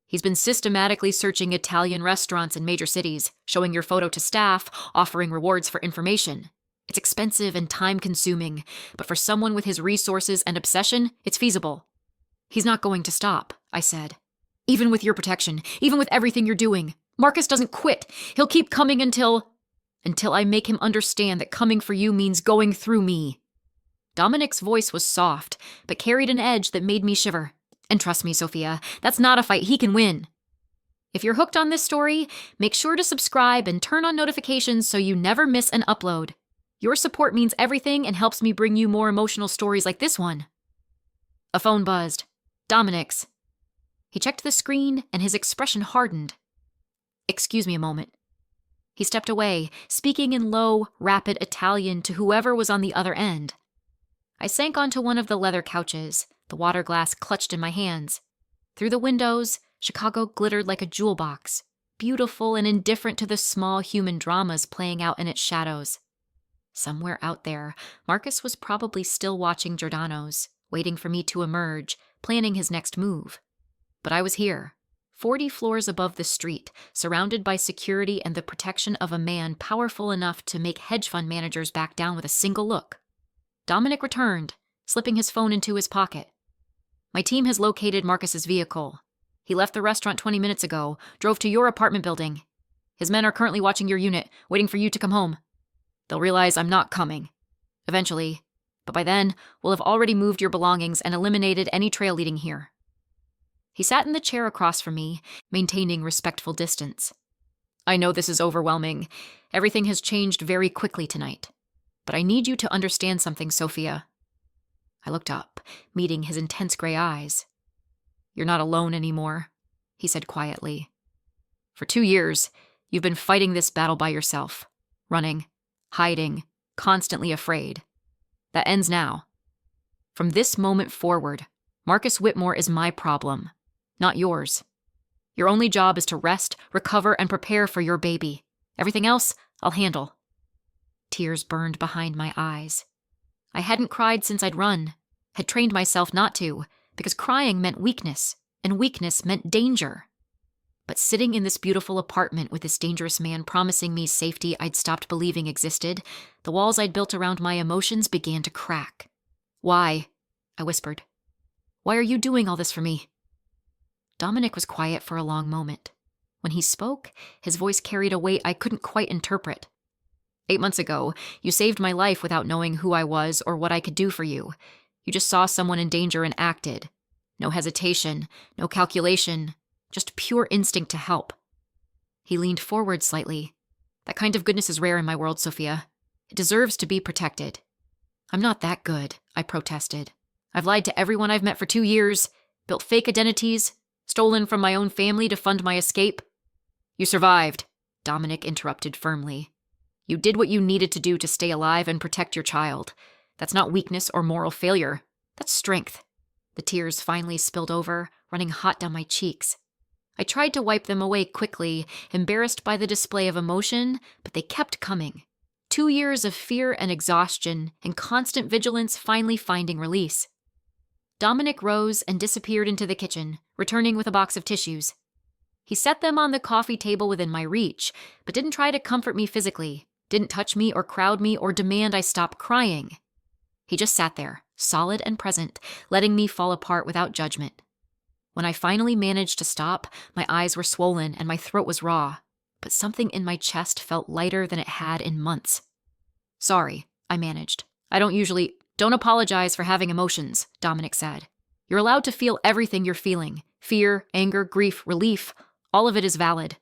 He's been systematically searching Italian restaurants in major cities, showing your photo to staff, offering rewards for information. It's expensive and time-consuming, but for someone with his resources and obsession, it's feasible. He's not going to stop, I said. Even with your protection, even with everything you're doing, Marcus doesn't quit. He'll keep coming until I make him understand that coming for you means going through me. Dominic's voice was soft, but carried an edge that made me shiver. And trust me, Sophia, that's not a fight he can win. If you're hooked on this story, make sure to subscribe and turn on notifications so you never miss an upload. Your support means everything and helps me bring you more emotional stories like this one. A phone buzzed. Dominic's. He checked the screen and his expression hardened. Excuse me a moment. He stepped away, speaking in low, rapid Italian to whoever was on the other end. I sank onto one of the leather couches, the water glass clutched in my hands. Through the windows, Chicago glittered like a jewel box, beautiful and indifferent to the small human dramas playing out in its shadows. Somewhere out there, Marcus was probably still watching Giordano's, waiting for me to emerge, planning his next move. But I was here, 40 floors above the street, surrounded by security and the protection of a man powerful enough to make hedge fund managers back down with a single look. Dominic returned, slipping his phone into his pocket. My team has located Marcus's vehicle. He left the restaurant 20 minutes ago, drove to your apartment building. His men are currently watching your unit, waiting for you to come home. They'll realize I'm not coming. Eventually. But by then, we'll have already moved your belongings and eliminated any trail leading here. He sat in the chair across from me, maintaining respectful distance. I know this is overwhelming. Everything has changed very quickly tonight. But I need you to understand something, Sophia. I looked up, meeting his intense gray eyes. You're not alone anymore, he said quietly. For 2 years, you've been fighting this battle by yourself, running, hiding, constantly afraid. That ends now. From this moment forward, Marcus Whitmore is my problem, not yours. Your only job is to rest, recover, and prepare for your baby. Everything else, I'll handle. Tears burned behind my eyes. I hadn't cried since I'd run, had trained myself not to, because crying meant weakness, and weakness meant danger. But sitting in this beautiful apartment with this dangerous man promising me safety I'd stopped believing existed, the walls I'd built around my emotions began to crack. Why? I whispered. Why are you doing all this for me? Dominic was quiet for a long moment. When he spoke, his voice carried a weight I couldn't quite interpret. 8 months ago, you saved my life without knowing who I was or what I could do for you. You just saw someone in danger and acted. No hesitation, no calculation, just pure instinct to help. He leaned forward slightly. That kind of goodness is rare in my world, Sophia. It deserves to be protected. I'm not that good, I protested. I've lied to everyone I've met for 2 years, built fake identities, stolen from my own family to fund my escape. You survived, Dominic interrupted firmly. You did what you needed to do to stay alive and protect your child. That's not weakness or moral failure. That's strength. The tears finally spilled over, running hot down my cheeks. I tried to wipe them away quickly, embarrassed by the display of emotion, but they kept coming. 2 years of fear and exhaustion, and constant vigilance finally finding release. Dominic rose and disappeared into the kitchen, returning with a box of tissues. He set them on the coffee table within my reach, but didn't try to comfort me physically, didn't touch me or crowd me or demand I stop crying. He just sat there, solid and present, letting me fall apart without judgment. When I finally managed to stop, my eyes were swollen and my throat was raw, but something in my chest felt lighter than it had in months. "Sorry," I managed. "Don't apologize for having emotions," Dominic said. "You're allowed to feel everything you're feeling. Fear, anger, grief, relief. All of it is valid."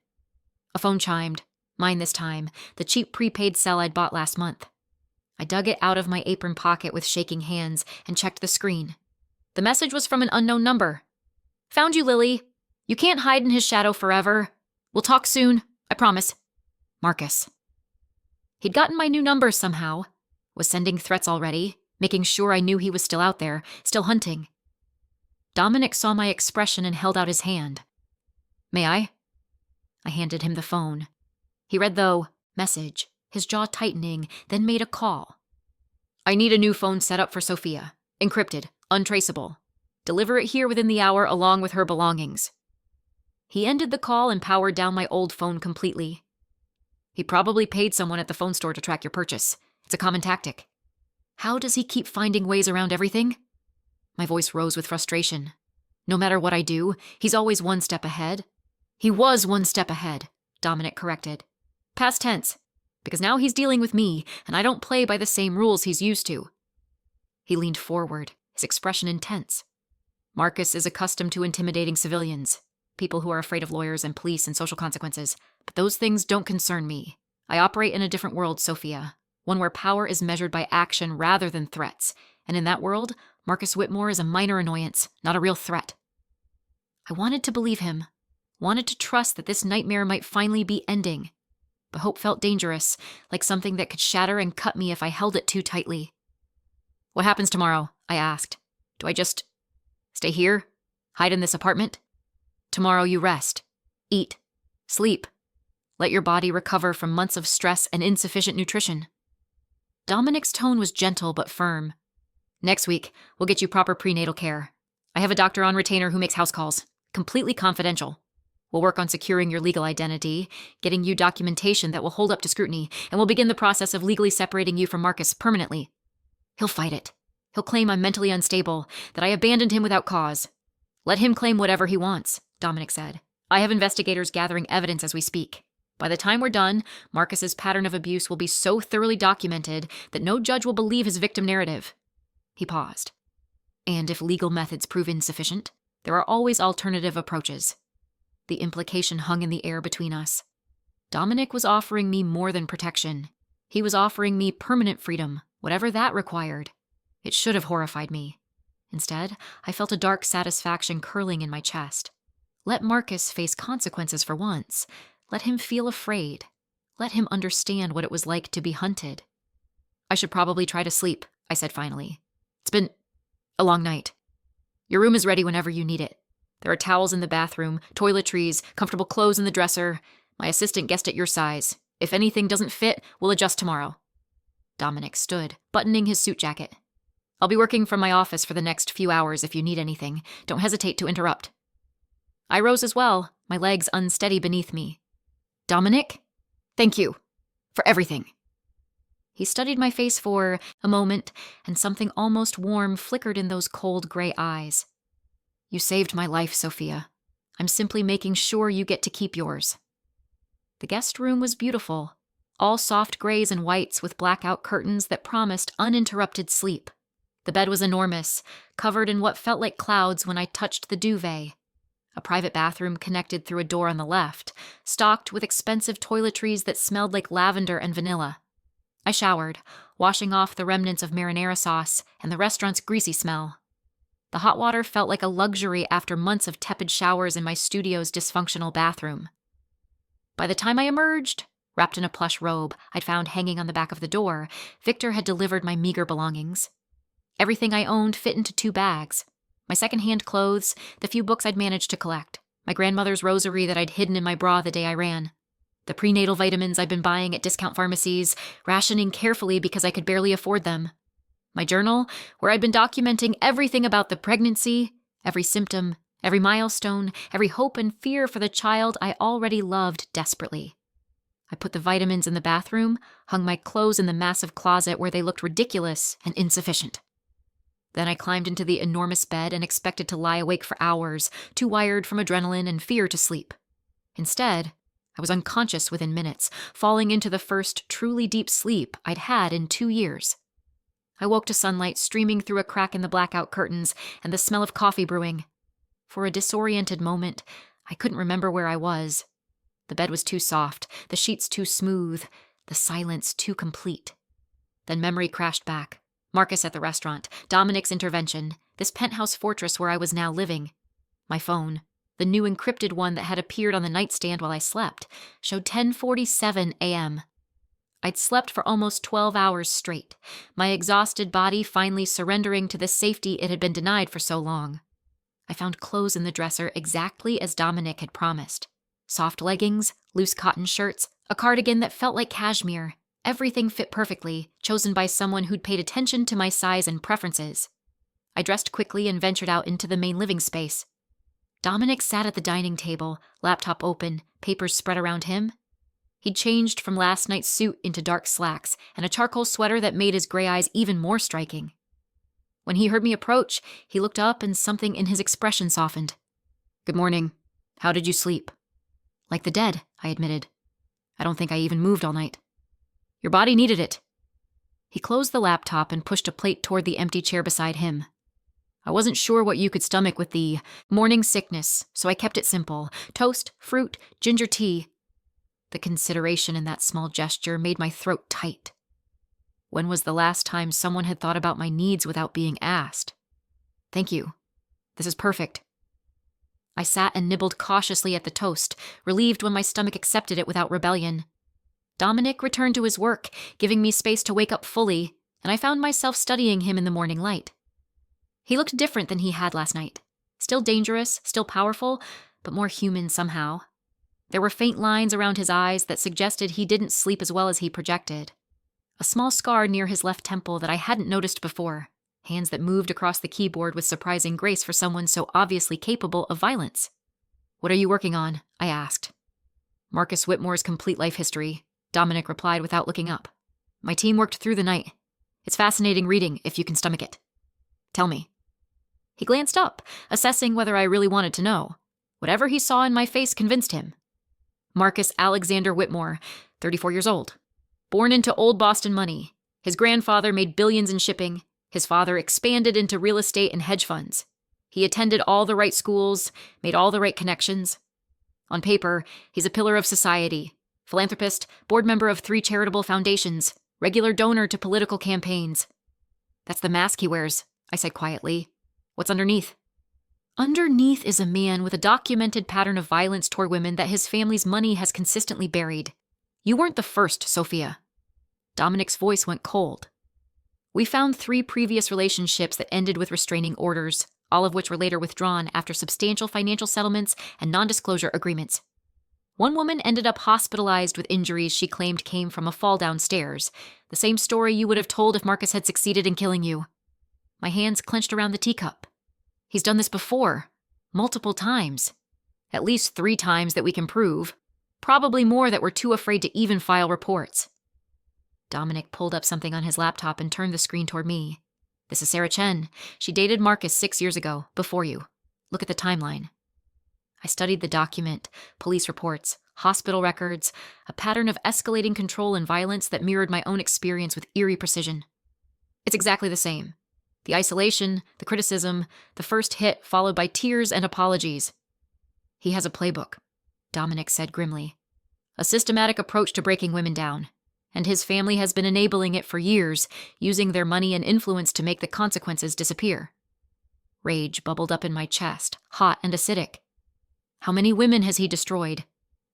A phone chimed. Mine this time, the cheap prepaid cell I'd bought last month. I dug it out of my apron pocket with shaking hands and checked the screen. The message was from an unknown number. "Found you, Lily. You can't hide in his shadow forever. We'll talk soon. I promise. Marcus." He'd gotten my new number somehow. Was sending threats already, making sure I knew he was still out there, still hunting. Dominic saw my expression and held out his hand. "May I?" I handed him the phone. He read the message, his jaw tightening, then made a call. "I need a new phone set up for Sophia. Encrypted, untraceable. Deliver it here within the hour along with her belongings." He ended the call and powered down my old phone completely. "He probably paid someone at the phone store to track your purchase. It's a common tactic. How does he keep finding ways around everything?" My voice rose with frustration. No matter what I do, he's always one step ahead. "He was one step ahead," Dominic corrected. "Past tense, because now he's dealing with me, and I don't play by the same rules he's used to." He leaned forward, his expression intense. "Marcus is accustomed to intimidating civilians, people who are afraid of lawyers and police and social consequences, but those things don't concern me. I operate in a different world, Sophia, one where power is measured by action rather than threats, and in that world, Marcus Whitmore is a minor annoyance, not a real threat." I wanted to believe him, wanted to trust that this nightmare might finally be ending, but hope felt dangerous, like something that could shatter and cut me if I held it too tightly. "What happens tomorrow?" I asked. "Do I just stay here? Hide in this apartment?" "Tomorrow you rest, eat, sleep. Let your body recover from months of stress and insufficient nutrition." Dominic's tone was gentle but firm. "Next week, we'll get you proper prenatal care. I have a doctor on retainer who makes house calls, completely confidential. We'll work on securing your legal identity, getting you documentation that will hold up to scrutiny, and we'll begin the process of legally separating you from Marcus permanently. He'll fight it. He'll claim I'm mentally unstable, that I abandoned him without cause. Let him claim whatever he wants," Dominic said. "I have investigators gathering evidence as we speak. By the time we're done, Marcus's pattern of abuse will be so thoroughly documented that no judge will believe his victim narrative." He paused. "And if legal methods prove insufficient, there are always alternative approaches." The implication hung in the air between us. Dominic was offering me more than protection. He was offering me permanent freedom, whatever that required. It should have horrified me. Instead, I felt a dark satisfaction curling in my chest. Let Marcus face consequences for once. Let him feel afraid. Let him understand what it was like to be hunted. "I should probably try to sleep," I said finally. "It's been a long night. Your room is ready whenever you need it. There are towels in the bathroom, toiletries, comfortable clothes in the dresser. My assistant guessed at your size. If anything doesn't fit, we'll adjust tomorrow." Dominic stood, buttoning his suit jacket. "I'll be working from my office for the next few hours if you need anything. Don't hesitate to interrupt." I rose as well, my legs unsteady beneath me. "Dominic, thank you for everything." He studied my face for a moment, and something almost warm flickered in those cold gray eyes. "You saved my life, Sophia. I'm simply making sure you get to keep yours." The guest room was beautiful, all soft grays and whites with blackout curtains that promised uninterrupted sleep. The bed was enormous, covered in what felt like clouds when I touched the duvet. A private bathroom connected through a door on the left, stocked with expensive toiletries that smelled like lavender and vanilla. I showered, washing off the remnants of marinara sauce and the restaurant's greasy smell. The hot water felt like a luxury after months of tepid showers in my studio's dysfunctional bathroom. By the time I emerged, wrapped in a plush robe I'd found hanging on the back of the door, Victor had delivered my meager belongings. Everything I owned fit into 2 bags. My second-hand clothes, the few books I'd managed to collect, my grandmother's rosary that I'd hidden in my bra the day I ran, the prenatal vitamins I'd been buying at discount pharmacies, rationing carefully because I could barely afford them, my journal, where I'd been documenting everything about the pregnancy, every symptom, every milestone, every hope and fear for the child I already loved desperately. I put the vitamins in the bathroom, hung my clothes in the massive closet where they looked ridiculous and insufficient. Then I climbed into the enormous bed and expected to lie awake for hours, too wired from adrenaline and fear to sleep. Instead, I was unconscious within minutes, falling into the first truly deep sleep I'd had in 2 years. I woke to sunlight streaming through a crack in the blackout curtains and the smell of coffee brewing. For a disoriented moment, I couldn't remember where I was. The bed was too soft, the sheets too smooth, the silence too complete. Then memory crashed back. Marcus at the restaurant, Dominic's intervention, this penthouse fortress where I was now living. My phone, the new encrypted one that had appeared on the nightstand while I slept, showed 10:47 a.m. I'd slept for almost 12 hours straight, my exhausted body finally surrendering to the safety it had been denied for so long. I found clothes in the dresser exactly as Dominic had promised. Soft leggings, loose cotton shirts, a cardigan that felt like cashmere. Everything fit perfectly, chosen by someone who'd paid attention to my size and preferences. I dressed quickly and ventured out into the main living space. Dominic sat at the dining table, laptop open, papers spread around him. He'd changed from last night's suit into dark slacks and a charcoal sweater that made his gray eyes even more striking. When he heard me approach, he looked up and something in his expression softened. "Good morning. How did you sleep?" "Like the dead," I admitted. "I don't think I even moved all night." "Your body needed it." He closed the laptop and pushed a plate toward the empty chair beside him. "I wasn't sure what you could stomach with the morning sickness, so I kept it simple. Toast, fruit, ginger tea." The consideration in that small gesture made my throat tight. When was the last time someone had thought about my needs without being asked? "Thank you. This is perfect." I sat and nibbled cautiously at the toast, relieved when my stomach accepted it without rebellion. Dominic returned to his work, giving me space to wake up fully, and I found myself studying him in the morning light. He looked different than he had last night. Still dangerous, still powerful, but more human somehow. There were faint lines around his eyes that suggested he didn't sleep as well as he projected. A small scar near his left temple that I hadn't noticed before. Hands that moved across the keyboard with surprising grace for someone so obviously capable of violence. "What are you working on?" I asked. "Marcus Whitmore's complete life history," Dominic replied without looking up. "My team worked through the night. It's fascinating reading, if you can stomach it." "Tell me." He glanced up, assessing whether I really wanted to know. Whatever he saw in my face convinced him. Marcus Alexander Whitmore, 34 years old. Born into old Boston money. His grandfather made billions in shipping. His father expanded into real estate and hedge funds. He attended all the right schools, made all the right connections. On paper, he's a pillar of society. Philanthropist, board member of 3 charitable foundations, regular donor to political campaigns. "That's the mask he wears," I said quietly. "What's underneath?" "Underneath is a man with a documented pattern of violence toward women that his family's money has consistently buried. You weren't the first, Sophia." Dominic's voice went cold. "We found 3 previous relationships that ended with restraining orders, all of which were later withdrawn after substantial financial settlements and non-disclosure agreements. One woman ended up hospitalized with injuries she claimed came from a fall downstairs, the same story you would have told if Marcus had succeeded in killing you." My hands clenched around the teacup. "He's done this before. Multiple times. At least 3 times that we can prove. Probably more that we're too afraid to even file reports." Dominic pulled up something on his laptop and turned the screen toward me. "This is Sarah Chen. She dated Marcus 6 years ago, before you. Look at the timeline." I studied the document, police reports, hospital records, a pattern of escalating control and violence that mirrored my own experience with eerie precision. It's exactly the same. The isolation, the criticism, the first hit followed by tears and apologies. "He has a playbook," Dominic said grimly. "A systematic approach to breaking women down. And his family has been enabling it for years, using their money and influence to make the consequences disappear." Rage bubbled up in my chest, hot and acidic. How many women has he destroyed?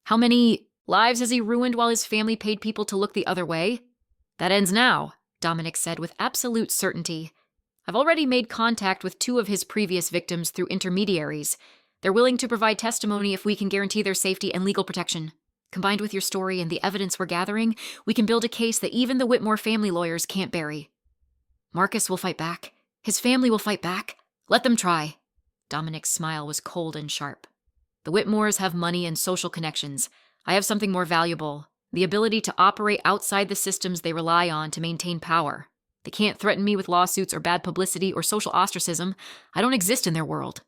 How many lives has he ruined while his family paid people to look the other way? "That ends now," Dominic said with absolute certainty. "I've already made contact with 2 of his previous victims through intermediaries. They're willing to provide testimony if we can guarantee their safety and legal protection. Combined with your story and the evidence we're gathering, we can build a case that even the Whitmore family lawyers can't bury." "Marcus will fight back. His family will fight back. Let them try." Dominic's smile was cold and sharp. "The Whitmores have money and social connections. I have something more valuable, the ability to operate outside the systems they rely on to maintain power. They can't threaten me with lawsuits or bad publicity or social ostracism. I don't exist in their world.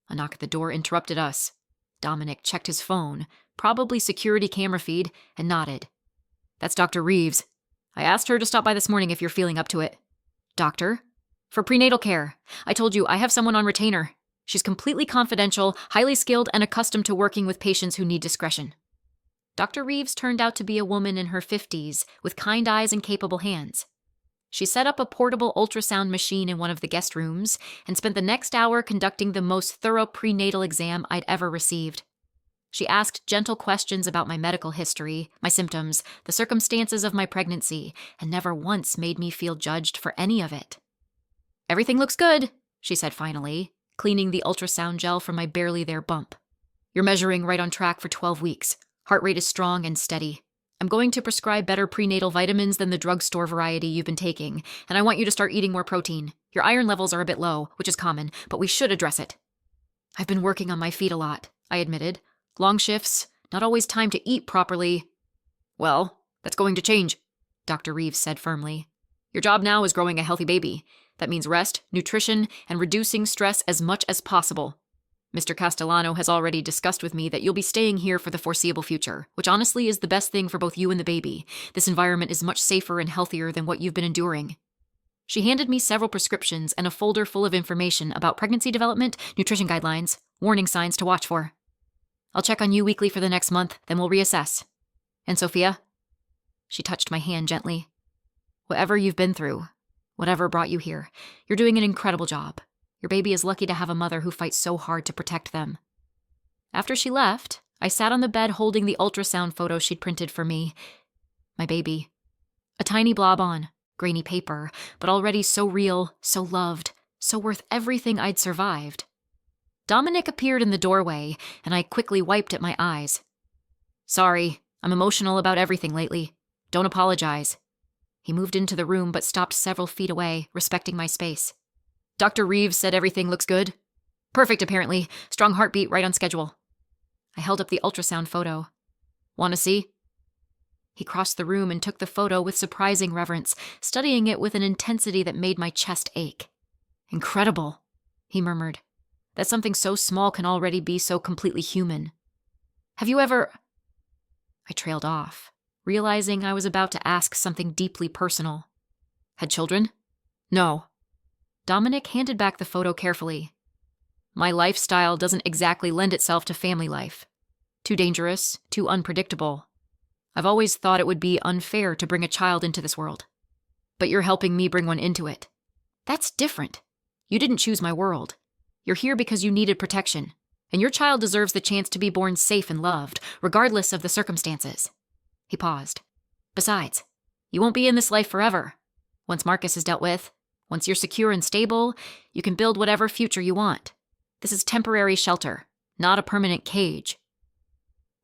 A knock at the door interrupted us. Dominic checked his phone, probably security camera feed, and nodded. That's Dr. Reeves. I asked her to stop by this morning if you're feeling up to it. Doctor? For prenatal care. I told you, I have someone on retainer. She's completely confidential, highly skilled, and accustomed to working with patients who need discretion. Dr. Reeves turned out to be a woman in her 50s, with kind eyes and capable hands. She set up a portable ultrasound machine in one of the guest rooms and spent the next hour conducting the most thorough prenatal exam I'd ever received. She asked gentle questions about my medical history, my symptoms, the circumstances of my pregnancy, and never once made me feel judged for any of it. Everything looks good, she said finally, cleaning the ultrasound gel from my barely there bump. You're measuring right on track for 12 weeks. Heart rate is strong and steady. I'm going to prescribe better prenatal vitamins than the drugstore variety you've been taking, and I want you to start eating more protein. Your iron levels are a bit low, which is common, but we should address it. I've been working on my feet a lot, I admitted. Long shifts, not always time to eat properly. Well, that's going to change, Dr. Reeves said firmly. Your job now is growing a healthy baby. That means rest, nutrition, and reducing stress as much as possible. Mr. Castellano has already discussed with me that you'll be staying here for the foreseeable future, which honestly is the best thing for both you and the baby. This environment is much safer and healthier than what you've been enduring. She handed me several prescriptions and a folder full of information about pregnancy development, nutrition guidelines, warning signs to watch for. I'll check on you weekly for the next month, then we'll reassess. And Sophia? She touched my hand gently. Whatever you've been through, whatever brought you here, you're doing an incredible job. Your baby is lucky to have a mother who fights so hard to protect them. After she left, I sat on the bed holding the ultrasound photo she'd printed for me. My baby. A tiny blob on grainy paper, but already so real, so loved, so worth everything I'd survived. Dominic appeared in the doorway, and I quickly wiped at my eyes. Sorry, I'm emotional about everything lately. Don't apologize. He moved into the room but stopped several feet away, respecting my space. Dr. Reeves said everything looks good. Perfect, apparently. Strong heartbeat, right on schedule. I held up the ultrasound photo. Want to see? He crossed the room and took the photo with surprising reverence, studying it with an intensity that made my chest ache. Incredible, he murmured. That something so small can already be so completely human. Have you ever... I trailed off, realizing I was about to ask something deeply personal. Had children? No. Dominic handed back the photo carefully. My lifestyle doesn't exactly lend itself to family life. Too dangerous, too unpredictable. I've always thought it would be unfair to bring a child into this world. But you're helping me bring one into it. That's different. You didn't choose my world. You're here because you needed protection, and your child deserves the chance to be born safe and loved, regardless of the circumstances. He paused. Besides, you won't be in this life forever. Once Marcus is dealt with, once you're secure and stable, you can build whatever future you want. This is temporary shelter, not a permanent cage.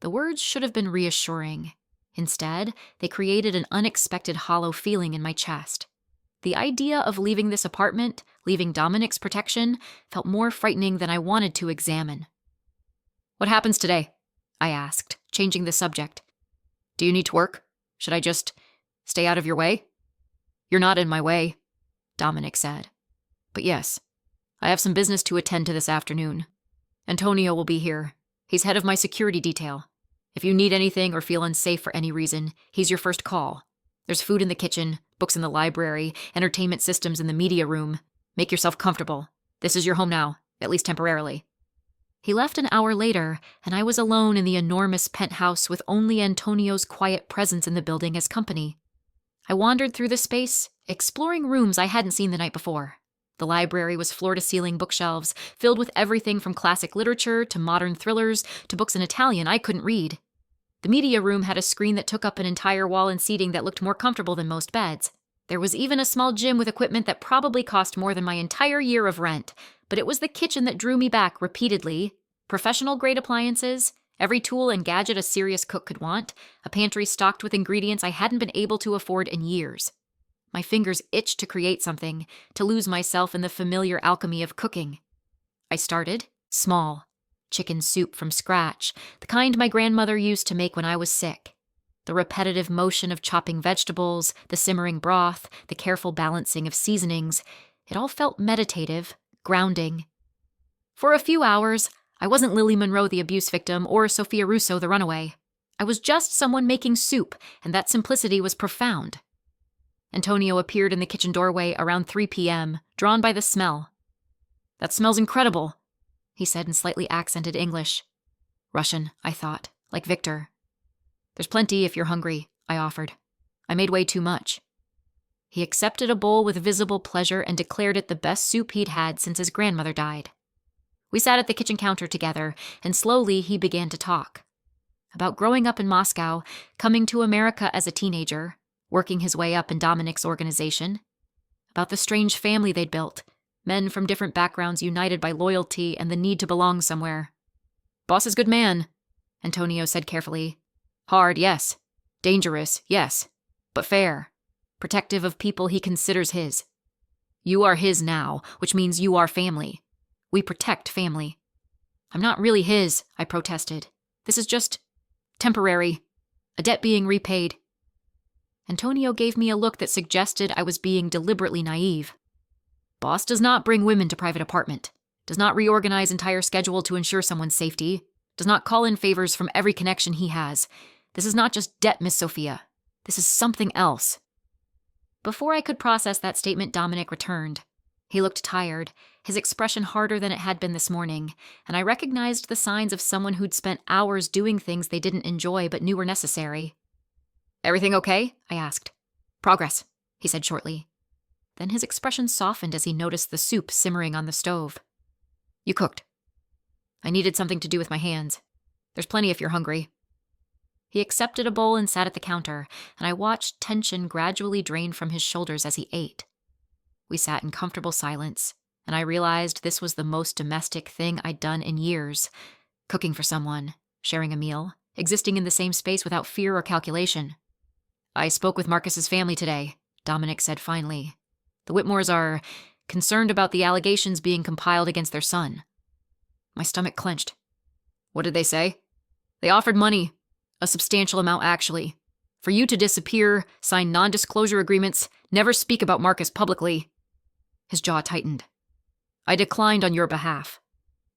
The words should have been reassuring. Instead, they created an unexpected hollow feeling in my chest. The idea of leaving this apartment, leaving Dominic's protection, felt more frightening than I wanted to examine. What happens today? I asked, changing the subject. Do you need to work? Should I just stay out of your way? You're not in my way, Dominic said. But yes, I have some business to attend to this afternoon. Antonio will be here. He's head of my security detail. If you need anything or feel unsafe for any reason, he's your first call. There's food in the kitchen, books in the library, entertainment systems in the media room. Make yourself comfortable. This is your home now, at least temporarily. He left an hour later, and I was alone in the enormous penthouse with only Antonio's quiet presence in the building as company. I wandered through the space, exploring rooms I hadn't seen the night before. The library was floor-to-ceiling bookshelves, filled with everything from classic literature to modern thrillers to books in Italian I couldn't read. The media room had a screen that took up an entire wall and seating that looked more comfortable than most beds. There was even a small gym with equipment that probably cost more than my entire year of rent, but it was the kitchen that drew me back repeatedly. Professional-grade appliances, every tool and gadget a serious cook could want, a pantry stocked with ingredients I hadn't been able to afford in years. My fingers itched to create something, to lose myself in the familiar alchemy of cooking. I started small. Chicken soup from scratch, the kind my grandmother used to make when I was sick. The repetitive motion of chopping vegetables, the simmering broth, the careful balancing of seasonings, it all felt meditative, grounding. For a few hours, I wasn't Lily Monroe the abuse victim or Sophia Russo the runaway. I was just someone making soup, and that simplicity was profound. Antonio appeared in the kitchen doorway around 3 p.m., drawn by the smell. "That smells incredible," he said in slightly accented English. Russian, I thought, like Victor. "There's plenty if you're hungry," I offered. "I made way too much." He accepted a bowl with visible pleasure and declared it the best soup he'd had since his grandmother died. We sat at the kitchen counter together, and slowly he began to talk. About growing up in Moscow, coming to America as a teenager, working his way up in Dominic's organization. About the strange family they'd built, men from different backgrounds united by loyalty and the need to belong somewhere. "Boss is good man," Antonio said carefully. "Hard, yes. Dangerous, yes. But fair. Protective of people he considers his. You are his now, which means you are family. We protect family." "I'm not really his," I protested. "This is just temporary. A debt being repaid." Antonio gave me a look that suggested I was being deliberately naive. "Boss does not bring women to private apartment, does not reorganize entire schedule to ensure someone's safety, does not call in favors from every connection he has. This is not just debt, Miss Sophia. This is something else." Before I could process that statement, Dominic returned. He looked tired, his expression harder than it had been this morning, and I recognized the signs of someone who'd spent hours doing things they didn't enjoy but knew were necessary. "Everything okay?" I asked. "Progress," he said shortly. Then his expression softened as he noticed the soup simmering on the stove. "You cooked." "I needed something to do with my hands. There's plenty if you're hungry." He accepted a bowl and sat at the counter, and I watched tension gradually drain from his shoulders as he ate. We sat in comfortable silence, and I realized this was the most domestic thing I'd done in years. Cooking for someone, sharing a meal, existing in the same space without fear or calculation. "I spoke with Marcus's family today," Dominic said finally. "The Whitmores are concerned about the allegations being compiled against their son." My stomach clenched. "What did they say?" "They offered money. A substantial amount, actually. For you to disappear, sign non-disclosure agreements, never speak about Marcus publicly." His jaw tightened. "I declined on your behalf."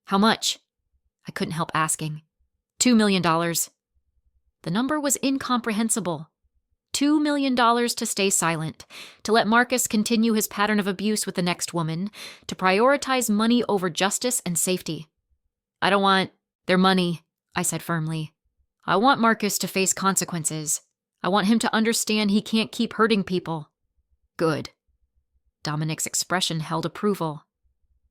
"How much?" I couldn't help asking. $2 million. The number was incomprehensible. $2 million to stay silent, to let Marcus continue his pattern of abuse with the next woman, to prioritize money over justice and safety. "I don't want their money," I said firmly. "I want Marcus to face consequences. I want him to understand he can't keep hurting people." "Good." Dominic's expression held approval.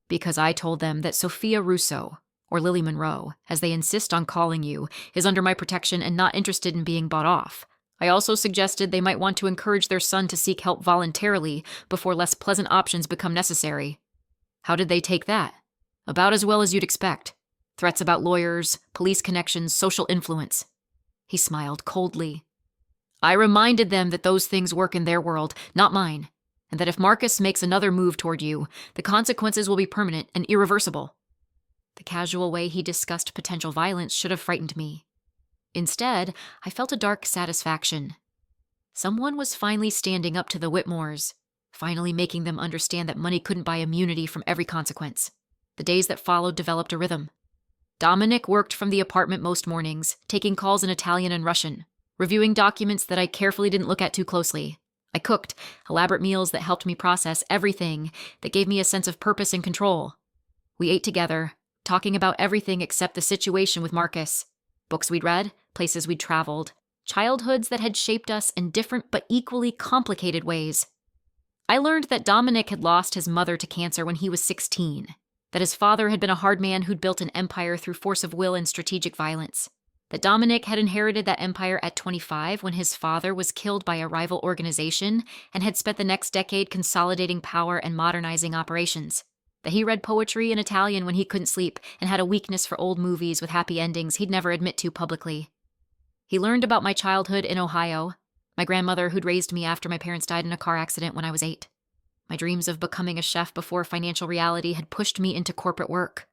"Because I told them that Sophia Russo, or Lily Monroe, as they insist on calling you, is under my protection and not interested in being bought off. I also suggested they might want to encourage their son to seek help voluntarily before less pleasant options become necessary." "How did they take that?" "About as well as you'd expect. Threats about lawyers, police connections, social influence." He smiled coldly. "I reminded them that those things work in their world, not mine, and that if Marcus makes another move toward you, the consequences will be permanent and irreversible." The casual way he discussed potential violence should have frightened me. Instead, I felt a dark satisfaction. Someone was finally standing up to the Whitmores, finally making them understand that money couldn't buy immunity from every consequence. The days that followed developed a rhythm. Dominic worked from the apartment most mornings, taking calls in Italian and Russian, reviewing documents that I carefully didn't look at too closely. I cooked elaborate meals that helped me process everything, that gave me a sense of purpose and control. We ate together, talking about everything except the situation with Marcus. Books we'd read, places we'd traveled, childhoods that had shaped us in different but equally complicated ways. I learned that Dominic had lost his mother to cancer when he was 16, that his father had been a hard man who'd built an empire through force of will and strategic violence, that Dominic had inherited that empire at 25 when his father was killed by a rival organization and had spent the next decade consolidating power and modernizing operations, that he read poetry in Italian when he couldn't sleep and had a weakness for old movies with happy endings he'd never admit to publicly. He learned about my childhood in Ohio, my grandmother who'd raised me after my parents died in a car accident when I was 8. My dreams of becoming a chef before financial reality had pushed me into corporate work.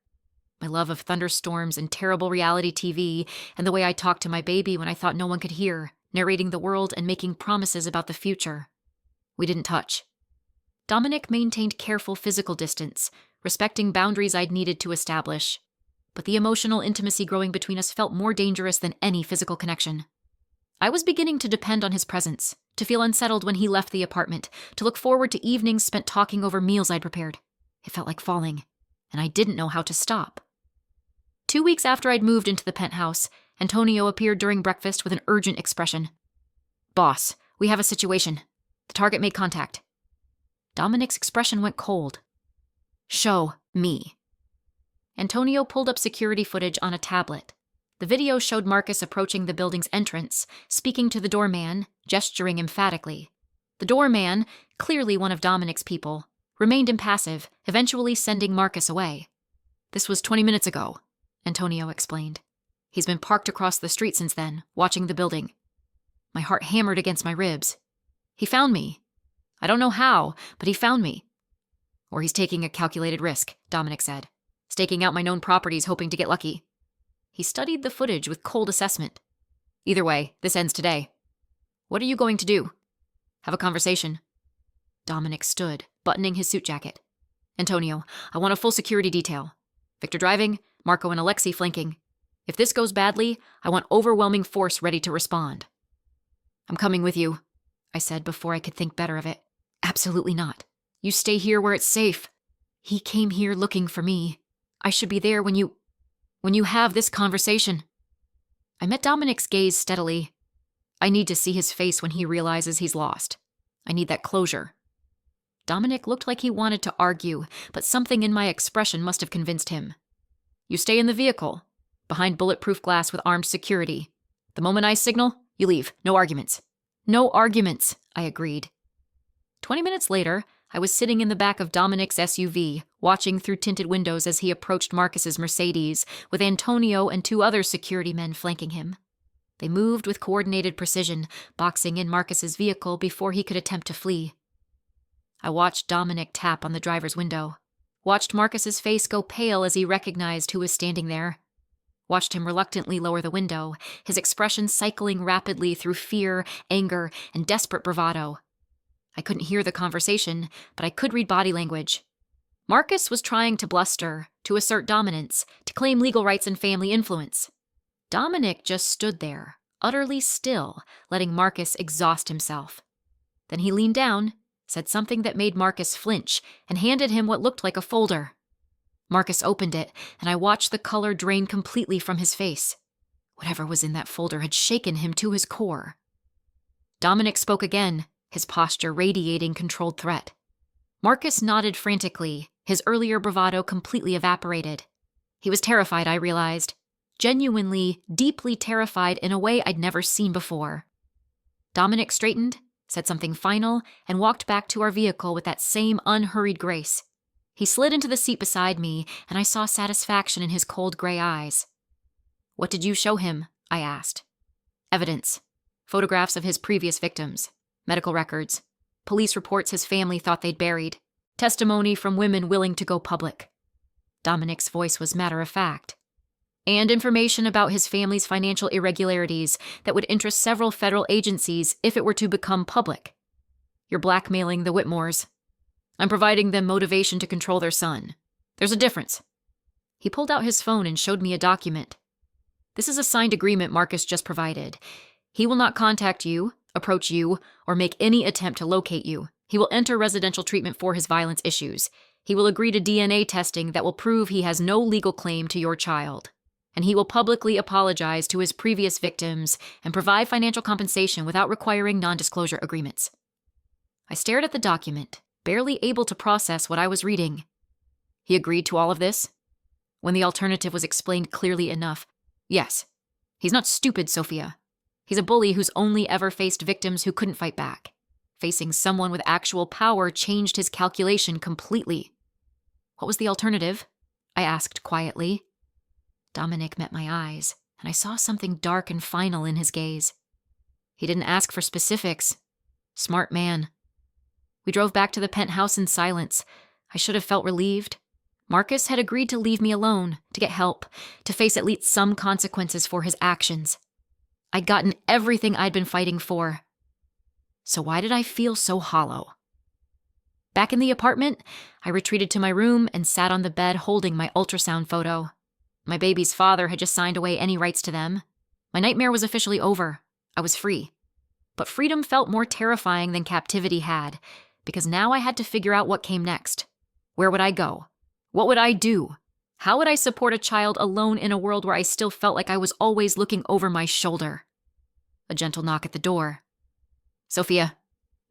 My love of thunderstorms and terrible reality TV, and the way I talked to my baby when I thought no one could hear, narrating the world and making promises about the future. We didn't touch. Dominic maintained careful physical distance, respecting boundaries I'd needed to establish. But the emotional intimacy growing between us felt more dangerous than any physical connection. I was beginning to depend on his presence, to feel unsettled when he left the apartment, to look forward to evenings spent talking over meals I'd prepared. It felt like falling, and I didn't know how to stop. 2 weeks after I'd moved into the penthouse, Antonio appeared during breakfast with an urgent expression. "Boss, we have a situation. The target made contact." Dominic's expression went cold. "Show me." Antonio pulled up security footage on a tablet. The video showed Marcus approaching the building's entrance, speaking to the doorman, gesturing emphatically. The doorman, clearly one of Dominic's people, remained impassive, eventually sending Marcus away. "This was 20 minutes ago," Antonio explained. "He's been parked across the street since then, watching the building." My heart hammered against my ribs. "He found me. I don't know how, but he found me." "Or he's taking a calculated risk," Dominic said. "Staking out my known properties, hoping to get lucky." He studied the footage with cold assessment. "Either way, this ends today. What are you going to do?" "Have a conversation." Dominic stood, buttoning his suit jacket. "Antonio, I want a full security detail. Victor driving, Marco and Alexei flanking. If this goes badly, I want overwhelming force ready to respond." "I'm coming with you," I said before I could think better of it. "Absolutely not. You stay here where it's safe. He came here looking for me. I should be there when you have this conversation." I met Dominic's gaze steadily. I need to see his face when he realizes he's lost. I need that closure. Dominic looked like he wanted to argue, but something in my expression must have convinced him. "You stay in the vehicle, behind bulletproof glass with armed security. The moment I signal, you leave. No arguments." "No arguments," I agreed. 20 minutes later, I was sitting in the back of Dominic's SUV, watching through tinted windows as he approached Marcus's Mercedes, with Antonio and 2 other security men flanking him. They moved with coordinated precision, boxing in Marcus's vehicle before he could attempt to flee. I watched Dominic tap on the driver's window, watched Marcus's face go pale as he recognized who was standing there, watched him reluctantly lower the window, his expression cycling rapidly through fear, anger, and desperate bravado. I couldn't hear the conversation, but I could read body language. Marcus was trying to bluster, to assert dominance, to claim legal rights and family influence. Dominic just stood there, utterly still, letting Marcus exhaust himself. Then he leaned down, said something that made Marcus flinch, and handed him what looked like a folder. Marcus opened it, and I watched the color drain completely from his face. Whatever was in that folder had shaken him to his core. Dominic spoke again, his posture radiating controlled threat. Marcus nodded frantically, his earlier bravado completely evaporated. He was terrified, I realized. Genuinely, deeply terrified in a way I'd never seen before. Dominic straightened, said something final, and walked back to our vehicle with that same unhurried grace. He slid into the seat beside me, and I saw satisfaction in his cold gray eyes. "What did you show him?" I asked. "Evidence. Photographs of his previous victims. Medical records. Police reports his family thought they'd buried. Testimony from women willing to go public." Dominic's voice was matter-of-fact. "And information about his family's financial irregularities that would interest several federal agencies if it were to become public. You're blackmailing the Whitmores. I'm providing them motivation to control their son. There's a difference." He pulled out his phone and showed me a document. "This is a signed agreement Marcus just provided. He will not contact you, approach you, or make any attempt to locate you. He will enter residential treatment for his violence issues. He will agree to DNA testing that will prove he has no legal claim to your child. And he will publicly apologize to his previous victims and provide financial compensation without requiring non-disclosure agreements." I stared at the document, barely able to process what I was reading. He agreed to all of this? When the alternative was explained clearly enough, yes. He's not stupid, Sophia. He's a bully who's only ever faced victims who couldn't fight back. Facing someone with actual power changed his calculation completely. "What was the alternative?" I asked quietly. Dominic met my eyes, and I saw something dark and final in his gaze. He didn't ask for specifics. Smart man. We drove back to the penthouse in silence. I should have felt relieved. Marcus had agreed to leave me alone, to get help, to face at least some consequences for his actions. I'd gotten everything I'd been fighting for. So why did I feel so hollow? Back in the apartment, I retreated to my room and sat on the bed holding my ultrasound photo. My baby's father had just signed away any rights to them. My nightmare was officially over. I was free. But freedom felt more terrifying than captivity had, because now I had to figure out what came next. Where would I go? What would I do? How would I support a child alone in a world where I still felt like I was always looking over my shoulder? A gentle knock at the door. Sophia,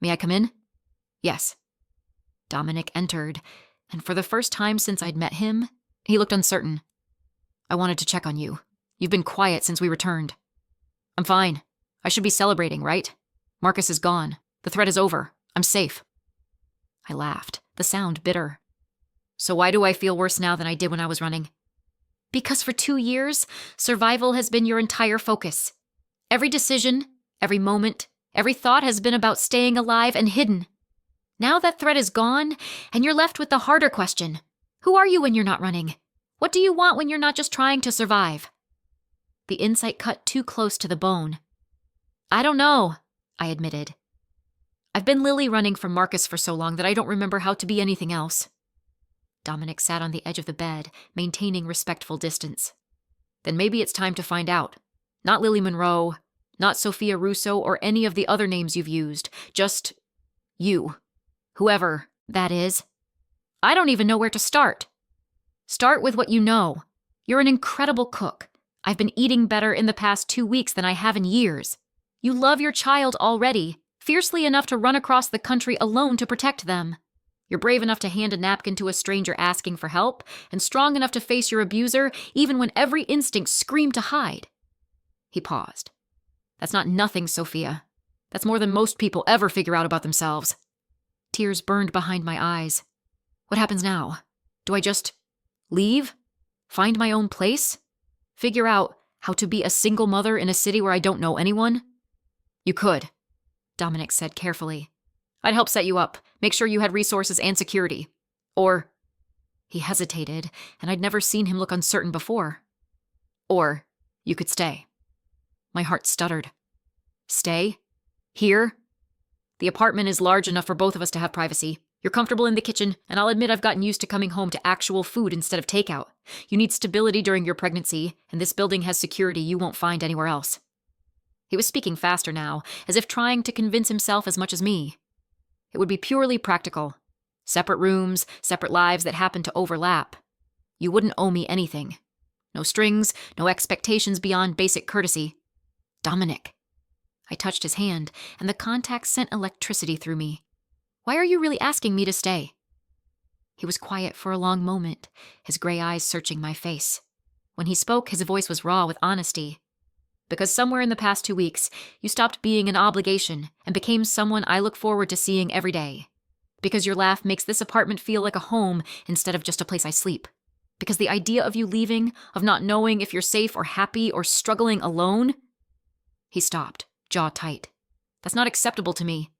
may I come in? Yes. Dominic entered, and for the first time since I'd met him, he looked uncertain. I wanted to check on you. You've been quiet since we returned. I'm fine. I should be celebrating, right? Marcus is gone. The threat is over. I'm safe. I laughed, the sound bitter. So why do I feel worse now than I did when I was running? Because for 2 years, survival has been your entire focus. Every decision, every moment, every thought has been about staying alive and hidden. Now that threat is gone, and you're left with the harder question. Who are you when you're not running? What do you want when you're not just trying to survive? The insight cut too close to the bone. I don't know, I admitted. I've been Lily running from Marcus for so long that I don't remember how to be anything else. Dominic sat on the edge of the bed, maintaining respectful distance. Then maybe it's time to find out. Not Lily Monroe, not Sophia Russo or any of the other names you've used. Just you. Whoever that is. I don't even know where to start. Start with what you know. You're an incredible cook. I've been eating better in the past 2 weeks than I have in years. You love your child already, fiercely enough to run across the country alone to protect them. You're brave enough to hand a napkin to a stranger asking for help, and strong enough to face your abuser even when every instinct screamed to hide. He paused. That's not nothing, Sophia. That's more than most people ever figure out about themselves. Tears burned behind my eyes. What happens now? Do I just leave? Find my own place? Figure out how to be a single mother in a city where I don't know anyone? You could, Dominic said carefully. I'd help set you up, make sure you had resources and security. Or, he hesitated, and I'd never seen him look uncertain before. Or, you could stay. My heart stuttered. Stay? Here? The apartment is large enough for both of us to have privacy. You're comfortable in the kitchen, and I'll admit I've gotten used to coming home to actual food instead of takeout. You need stability during your pregnancy, and this building has security you won't find anywhere else. He was speaking faster now, as if trying to convince himself as much as me. It would be purely practical. Separate rooms, separate lives that happen to overlap. You wouldn't owe me anything. No strings, no expectations beyond basic courtesy. Dominic. I touched his hand, and the contact sent electricity through me. Why are you really asking me to stay? He was quiet for a long moment, his gray eyes searching my face. When he spoke, his voice was raw with honesty. Because somewhere in the past 2 weeks, you stopped being an obligation and became someone I look forward to seeing every day. Because your laugh makes this apartment feel like a home instead of just a place I sleep. Because the idea of you leaving, of not knowing if you're safe or happy or struggling alone. He stopped, jaw tight. That's not acceptable to me.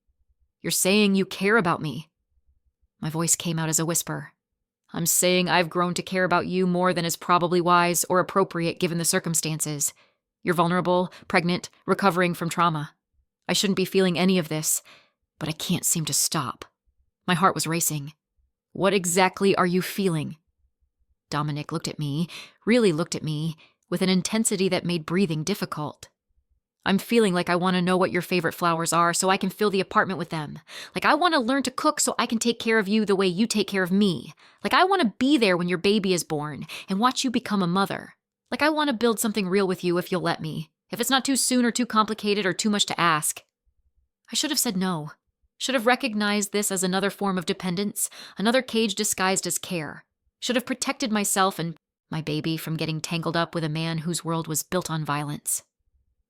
You're saying you care about me. My voice came out as a whisper. I'm saying I've grown to care about you more than is probably wise or appropriate given the circumstances. You're vulnerable, pregnant, recovering from trauma. I shouldn't be feeling any of this, but I can't seem to stop. My heart was racing. What exactly are you feeling? Dominic looked at me, really looked at me, with an intensity that made breathing difficult. I'm feeling like I want to know what your favorite flowers are so I can fill the apartment with them. Like I want to learn to cook so I can take care of you the way you take care of me. Like I want to be there when your baby is born and watch you become a mother. Like I want to build something real with you if you'll let me. If it's not too soon or too complicated or too much to ask. I should have said no. Should have recognized this as another form of dependence, another cage disguised as care. Should have protected myself and my baby from getting tangled up with a man whose world was built on violence.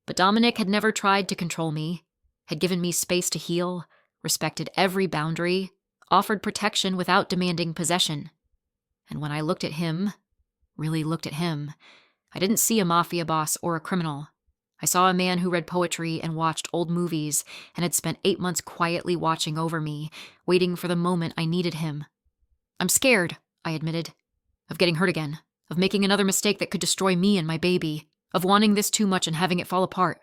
But Dominic had never tried to control me, had given me space to heal, respected every boundary, offered protection without demanding possession. And when I looked at him, really looked at him, I didn't see a mafia boss or a criminal. I saw a man who read poetry and watched old movies and had spent 8 months quietly watching over me, waiting for the moment I needed him. I'm scared, I admitted, of getting hurt again, of making another mistake that could destroy me and my baby, of wanting this too much and having it fall apart.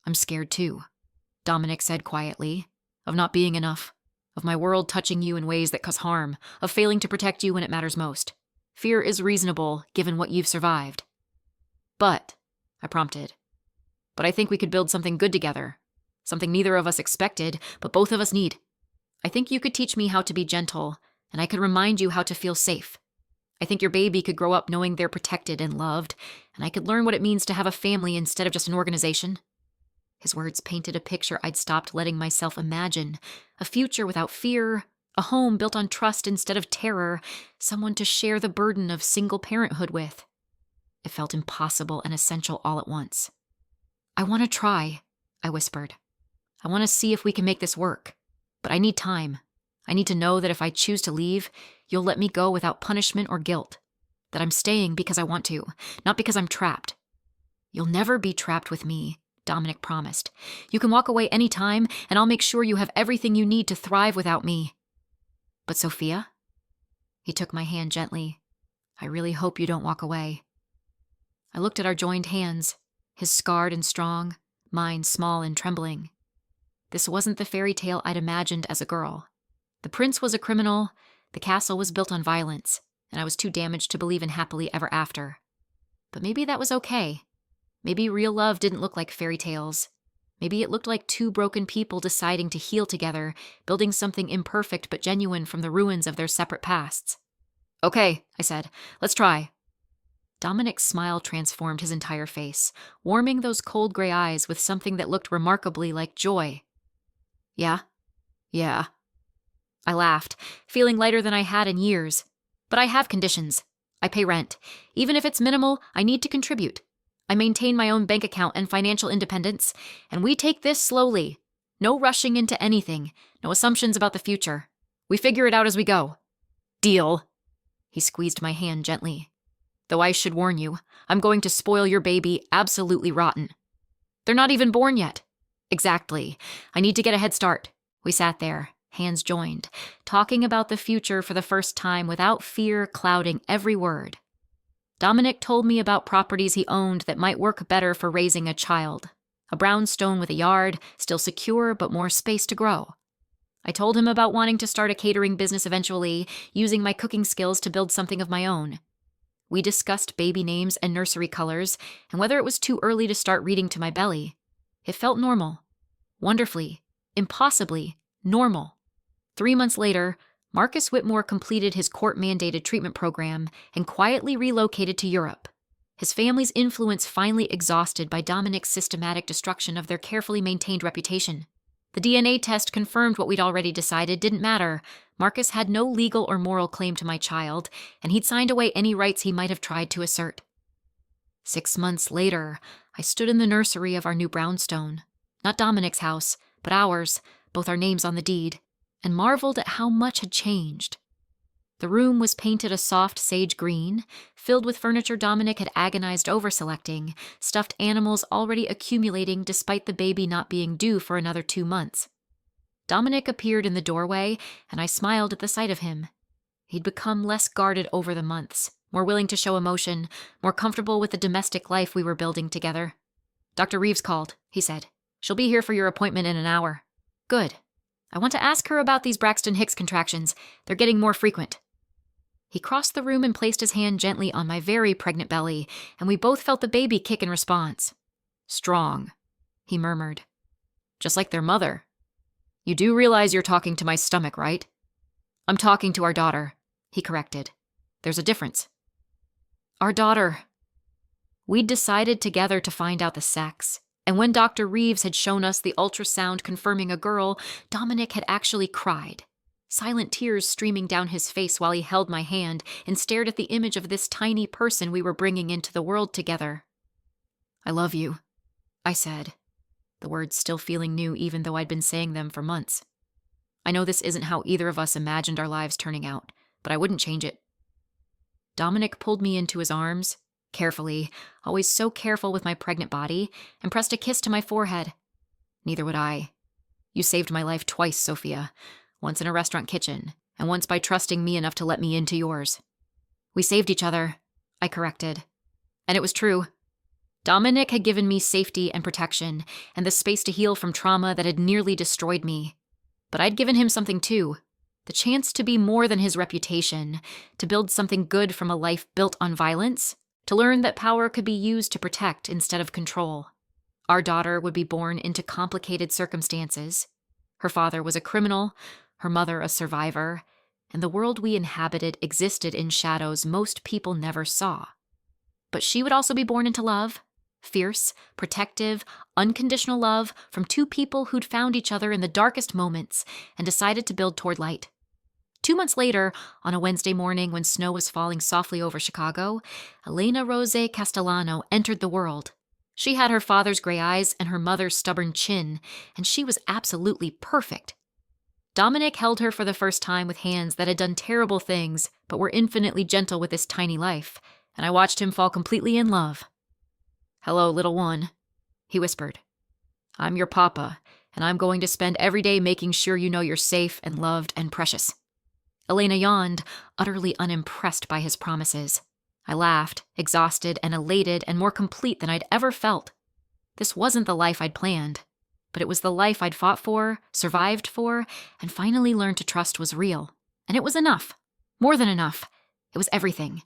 I'm scared too, Dominic said quietly, of not being enough, of my world touching you in ways that cause harm, of failing to protect you when it matters most. Fear is reasonable, given what you've survived. But, I prompted, I think we could build something good together. Something neither of us expected, but both of us need. I think you could teach me how to be gentle, and I could remind you how to feel safe. I think your baby could grow up knowing they're protected and loved, and I could learn what it means to have a family instead of just an organization. His words painted a picture I'd stopped letting myself imagine. A future without fear, a home built on trust instead of terror, someone to share the burden of single parenthood with. It felt impossible and essential all at once. I want to try, I whispered. I want to see if we can make this work. But I need time. I need to know that if I choose to leave, you'll let me go without punishment or guilt. That I'm staying because I want to, not because I'm trapped. You'll never be trapped with me, Dominic promised. You can walk away any time, and I'll make sure you have everything you need to thrive without me. But Sophia? He took my hand gently. I really hope you don't walk away. I looked at our joined hands, his scarred and strong, mine small and trembling. This wasn't the fairy tale I'd imagined as a girl. The prince was a criminal, the castle was built on violence, and I was too damaged to believe in happily ever after. But maybe that was okay. Maybe real love didn't look like fairy tales. Maybe it looked like two broken people deciding to heal together, building something imperfect but genuine from the ruins of their separate pasts. Okay, I said, let's try. Dominic's smile transformed his entire face, warming those cold gray eyes with something that looked remarkably like joy. Yeah? Yeah. I laughed, feeling lighter than I had in years. But I have conditions. I pay rent. Even if it's minimal, I need to contribute. I maintain my own bank account and financial independence, and we take this slowly. No rushing into anything, no assumptions about the future. We figure it out as we go. Deal. He squeezed my hand gently. Though I should warn you, I'm going to spoil your baby absolutely rotten. They're not even born yet. Exactly. I need to get a head start. We sat there, hands joined, talking about the future for the first time without fear clouding every word. Dominic told me about properties he owned that might work better for raising a child. A brownstone with a yard, still secure but more space to grow. I told him about wanting to start a catering business eventually, using my cooking skills to build something of my own. We discussed baby names and nursery colors, and whether it was too early to start reading to my belly. It felt normal. Wonderfully, impossibly normal. 3 months later, Marcus Whitmore completed his court-mandated treatment program and quietly relocated to Europe. His family's influence finally exhausted by Dominic's systematic destruction of their carefully maintained reputation. The DNA test confirmed what we'd already decided didn't matter. Marcus had no legal or moral claim to my child, and he'd signed away any rights he might have tried to assert. 6 months later, I stood in the nursery of our new brownstone. Not Dominic's house, but ours, both our names on the deed, and marveled at how much had changed. The room was painted a soft sage green, filled with furniture Dominic had agonized over selecting, stuffed animals already accumulating despite the baby not being due for another 2 months. Dominic appeared in the doorway, and I smiled at the sight of him. He'd become less guarded over the months, more willing to show emotion, more comfortable with the domestic life we were building together. Dr. Reeves called, he said. She'll be here for your appointment in an hour. Good. I want to ask her about these Braxton Hicks contractions. They're getting more frequent. He crossed the room and placed his hand gently on my very pregnant belly, and we both felt the baby kick in response. Strong, he murmured. Just like their mother. You do realize you're talking to my stomach, right? I'm talking to our daughter, he corrected. There's a difference. Our daughter. We'd decided together to find out the sex, and when Dr. Reeves had shown us the ultrasound confirming a girl, Dominic had actually cried. Silent tears streaming down his face while he held my hand and stared at the image of this tiny person we were bringing into the world together. I love you, I said, the words still feeling new even though I'd been saying them for months. I know this isn't how either of us imagined our lives turning out, but I wouldn't change it. Dominic pulled me into his arms, carefully, always so careful with my pregnant body, and pressed a kiss to my forehead. Neither would I. You saved my life twice, Sophia. Once in a restaurant kitchen, and once by trusting me enough to let me into yours. We saved each other, I corrected. And it was true. Dominic had given me safety and protection, and the space to heal from trauma that had nearly destroyed me. But I'd given him something too. The chance to be more than his reputation, to build something good from a life built on violence, to learn that power could be used to protect instead of control. Our daughter would be born into complicated circumstances. Her father was a criminal, her mother a survivor, and the world we inhabited existed in shadows most people never saw. But she would also be born into love, fierce, protective, unconditional love from two people who'd found each other in the darkest moments and decided to build toward light. 2 months later, on a Wednesday morning when snow was falling softly over Chicago, Elena Rose Castellano entered the world. She had her father's gray eyes and her mother's stubborn chin, and she was absolutely perfect. Dominic held her for the first time with hands that had done terrible things but were infinitely gentle with this tiny life, and I watched him fall completely in love. "Hello, little one," he whispered. "I'm your papa, and I'm going to spend every day making sure you know you're safe and loved and precious." Elena yawned, utterly unimpressed by his promises. I laughed, exhausted and elated and more complete than I'd ever felt. This wasn't the life I'd planned, but it was the life I'd fought for, survived for, and finally learned to trust was real. And it was enough. More than enough. It was everything.